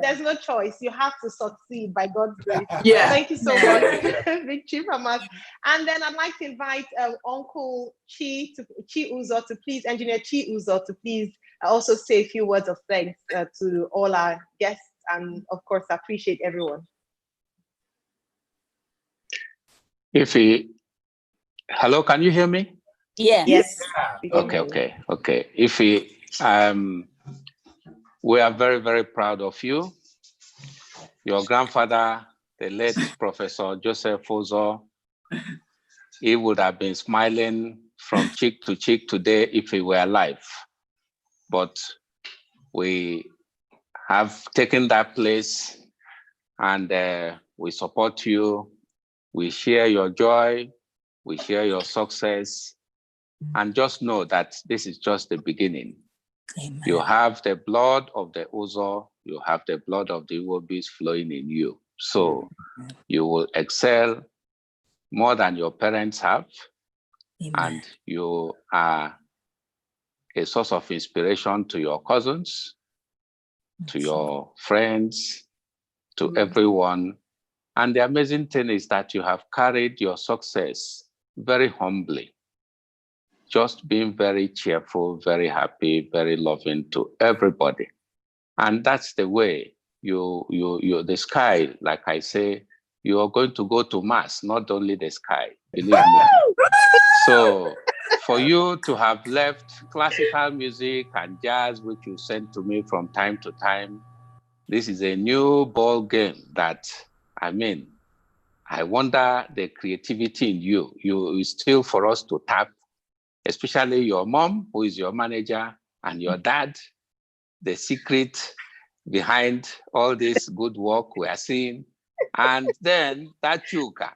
There's no choice. You have to succeed by God's grace. Thank you so much, Big Chief Amas. And then I'd like to invite Uncle Chi Uzo to please, Engineer Chi Uzo to please also say a few words of thanks to all our guests, and of course, appreciate everyone. Ify, hello, can you hear me? Yes. Okay. Ify, we are very, very proud of you. Your grandfather, the late Professor Joseph Uzo, he would have been smiling from cheek to cheek today if he were alive. But we have taken that place, and we support you. We share your joy. We share your success. And just know that this is just the beginning. Amen. You have the blood of the Uzo, you have the blood of the Iwobis flowing in you. So you will excel more than your parents have. Amen. And you are a source of inspiration to your cousins, to your friends, to everyone. And the amazing thing is that you have carried your success very humbly, just being very cheerful, very happy, very loving to everybody. And that's the way the sky, like I say, you are going to go to Mars, not only the sky, believe me. So for you to have left classical music and jazz, which you send to me from time to time, this is a new ball game that, I wonder the creativity in you. You still for us to tap, especially your mom, who is your manager, and your dad, the secret behind all this good work we are seeing. And then that Chuka,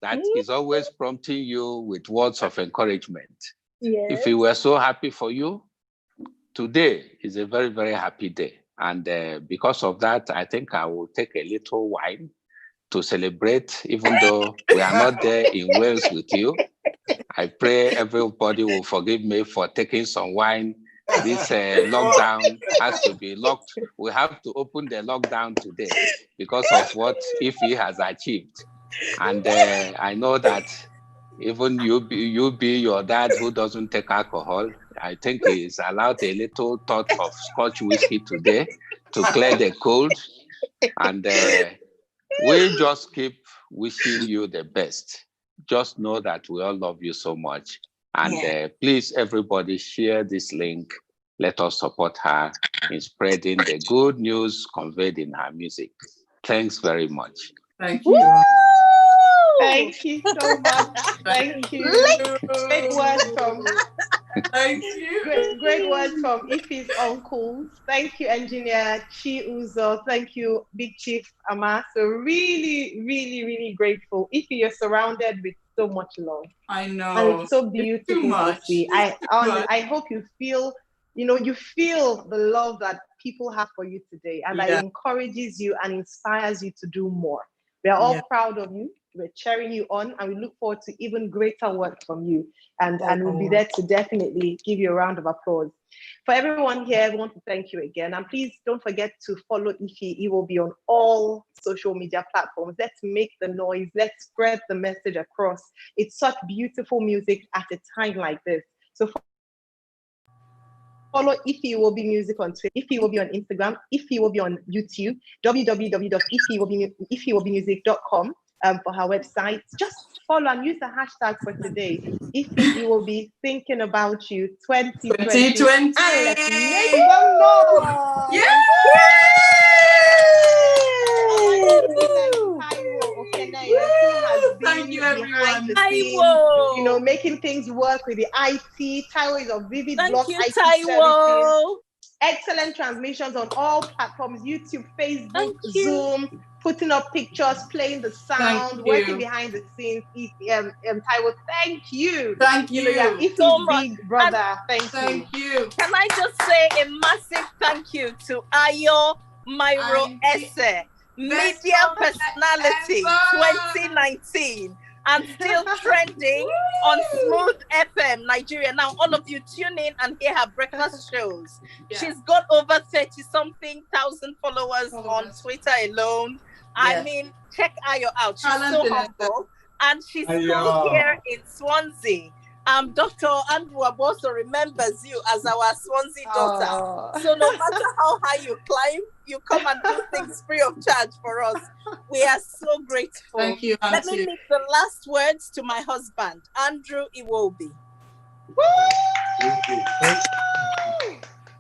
that is always prompting you with words of encouragement. Yes. If we were so happy for you, today is a very, very happy day. And because of that, I think I will take a little wine to celebrate, even though we are not there in Wales with you. I pray everybody will forgive me for taking some wine. This lockdown has to be locked. We have to open the lockdown today because of what Ify has achieved. And I know that even you be your dad who doesn't take alcohol, I think he's allowed a little touch of Scotch whiskey today to clear the cold. And we just keep wishing you the best. Just know that we all love you so much. And please, everybody, share this link. Let us support her in spreading the good news conveyed in her music. Thanks very much. Thank you. Thank you so much. Thank you. Great words from Thank you. Great words from Ify's uncles. Thank you, Engineer Chi Uzo. Thank you, Big Chief Ama. So really, really, really grateful. Ify, you're surrounded with so much love. I know. And it's so beautiful to see. I hope you feel, you feel the love that people have for you today, and that encourages you and inspires you to do more. We are all proud of you. We're cheering you on, and we look forward to even greater work from you. And we'll be there to definitely give you a round of applause. For everyone here, we want to thank you again. And please don't forget to follow Ify Iwobi on all social media platforms. Let's make the noise. Let's spread the message across. It's such beautiful music at a time like this. So follow Ify Iwobi Music on Twitter, Ify Iwobi on Instagram, Ify Iwobi on YouTube, www.ifyiwobimusic.com for her website. Just follow and use the hashtag for today. Ify Iwobi thinking about you 2020. 2020. And let's make some noise. Yeah. Thank you, everyone. Making things work with the IT. Taiwo is of Vivid Block IT Services. Excellent transmissions on all platforms: YouTube, Facebook, Zoom, putting up pictures, playing the sound, working behind the scenes. Taiwo, thank you. Thank you. Ify's so much. big brother. Thank you. Can I just say a massive thank you to Ayo Myro Ese, Media Personality 2019, and still trending on Smooth FM Nigeria. Now, all of you tune in and hear her breakfast shows. Yeah. She's got over 30-something thousand followers on Twitter alone. I mean, check Ayo out. She's so humble. And she's still here in Swansea. Dr. Andrew also remembers you as our Swansea daughter. So no matter how high you climb, you come and do things free of charge for us. We are so grateful. Thank you, Auntie. Let me leave the last words to my husband, Andrew Iwobi.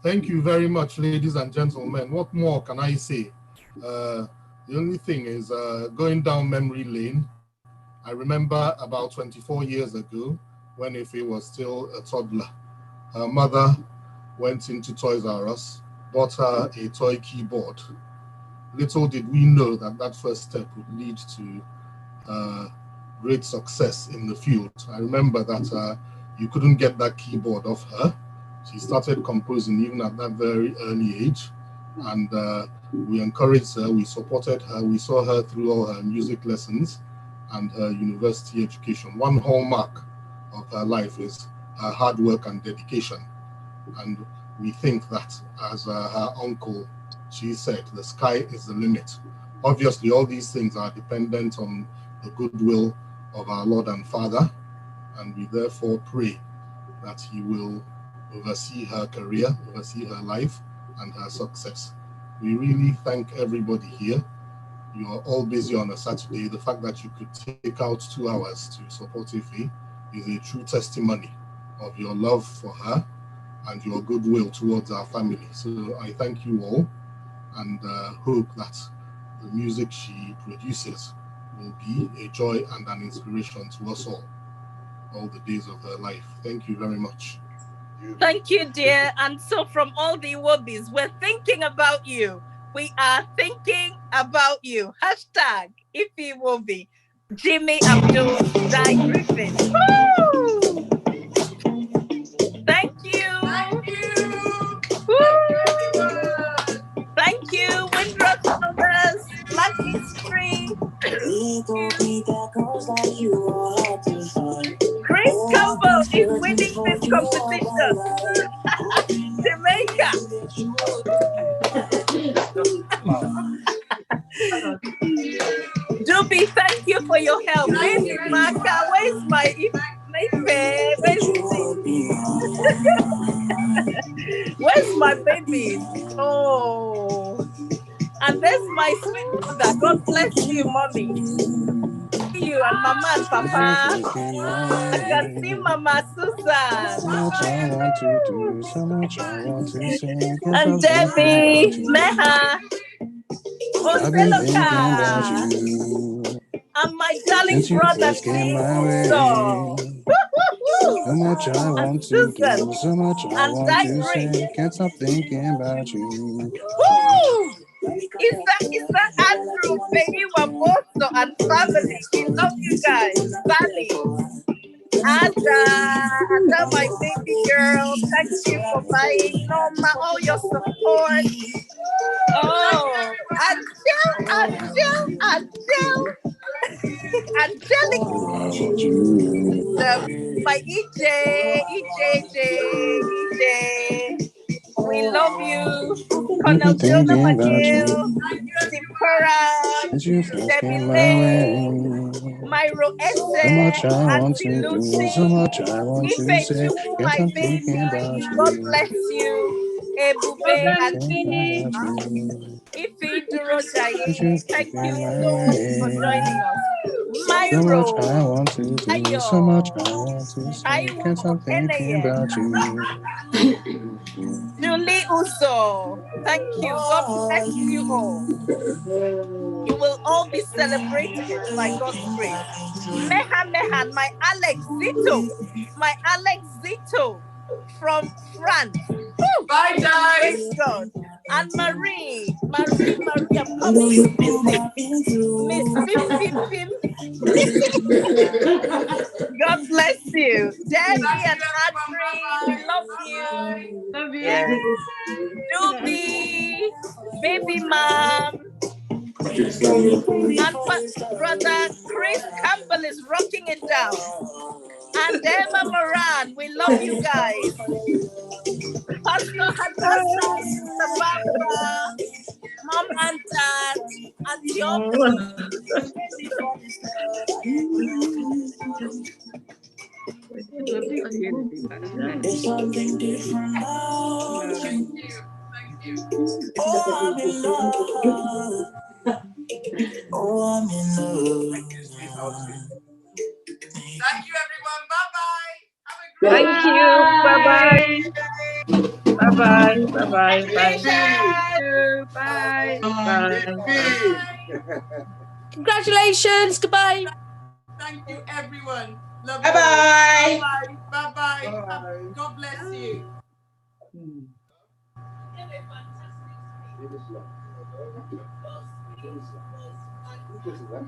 Thank you very much, ladies and gentlemen. What more can I say? The only thing is going down memory lane. I remember about 24 years ago, when Ify was still a toddler, her mother went into Toys R Us, bought her a toy keyboard. Little did we know that that first step would lead to great success in the field. I remember that you couldn't get that keyboard off her. She started composing even at that very early age, and we encouraged her, we supported her, we saw her through all her music lessons and her university education. One hallmark of her life is her hard work and dedication. And we think that, as her uncle, she said, the sky is the limit. Obviously, all these things are dependent on the goodwill of our Lord and Father, and we therefore pray that He will oversee her career, oversee her life, and her success. We really thank everybody here. You are all busy on a Saturday. The fact that you could take out 2 hours to support Ify is a true testimony of your love for her and your goodwill towards our family. So I thank you all, and hope that the music she produces will be a joy and an inspiration to us all the days of her life. Thank you very much. Thank you, dear. And so from all the Iwobis, we're thinking about you. We are thinking about you. Hashtag Ify Iwobi. Jimmy Abdul Dai Griffin. Woo! Thank you. Thank you. Woo! Thank you, Windrush Elders, Black History. Chris Campbell is winning this competition. Jamaica. Doobie, thank you for your help. Baby Maka, where's my baby? Where's my baby? Oh, and there's my sweet mother. God bless you, mommy. You and mama and papa. I can see Mama Susan. So much I want to do, so much I want to say. And Debbie, Meha, I've been thinking about Oseloka, you and my darling since you brother first came King my way. Uso. So much I And want to Susan, do, so much I and want to Digree. say. Can't stop thinking about you. Woo! Isa Andrew, Fei Waboso, and family. We love you guys. Sally, Ada, my baby girl. Thank you for buying Norma, all your support. Oh, Angelic. My EJ. We love you. I've Colonel been Jonah thinking about McGill, you Steve Perram, since you first Debbie came my Lane, way. Myro So much Ese, I want Auntie to do, so Lucy, much I want to Ife say. Chukwu, Can't my stop thinking baby. about God you. bless you. Ebube and Thinking about you. Ife Durojaye. Since you Thank first came you my so much for joining way. us. So much I Myro, want to do, so much I want to say. Taiwo Can't stop thinking Okeneye, about you. Julie Uso. Thank you. God bless you all. You will all be celebrated by God's grace. Mehan, my Alex Zito, from France. Woo! Bye, guys. Praise God. And Marie, I'm coming to visit. Miss Pim Pim Pim. God bless you. Debbie and Adri, we love you. Love you. Yes. Doobie, baby mom. And brother Chris Campbell is rocking it down. And Emma Moran, we love you guys. Pastor Hadassah, Sister Barbara, Mom and Dad, Auntie Obi. There's something different about you. Oh, I'm in love. Oh, I'm in love. Thank you, everyone. Bye-bye. Thank you. Bye-bye. Bye-bye. Bye-bye. Bye. Bye. Bye. Congratulations. Goodbye. Thank you, everyone. Love you. Bye-bye. Bye-bye. Bye-bye. God bless you. This is that.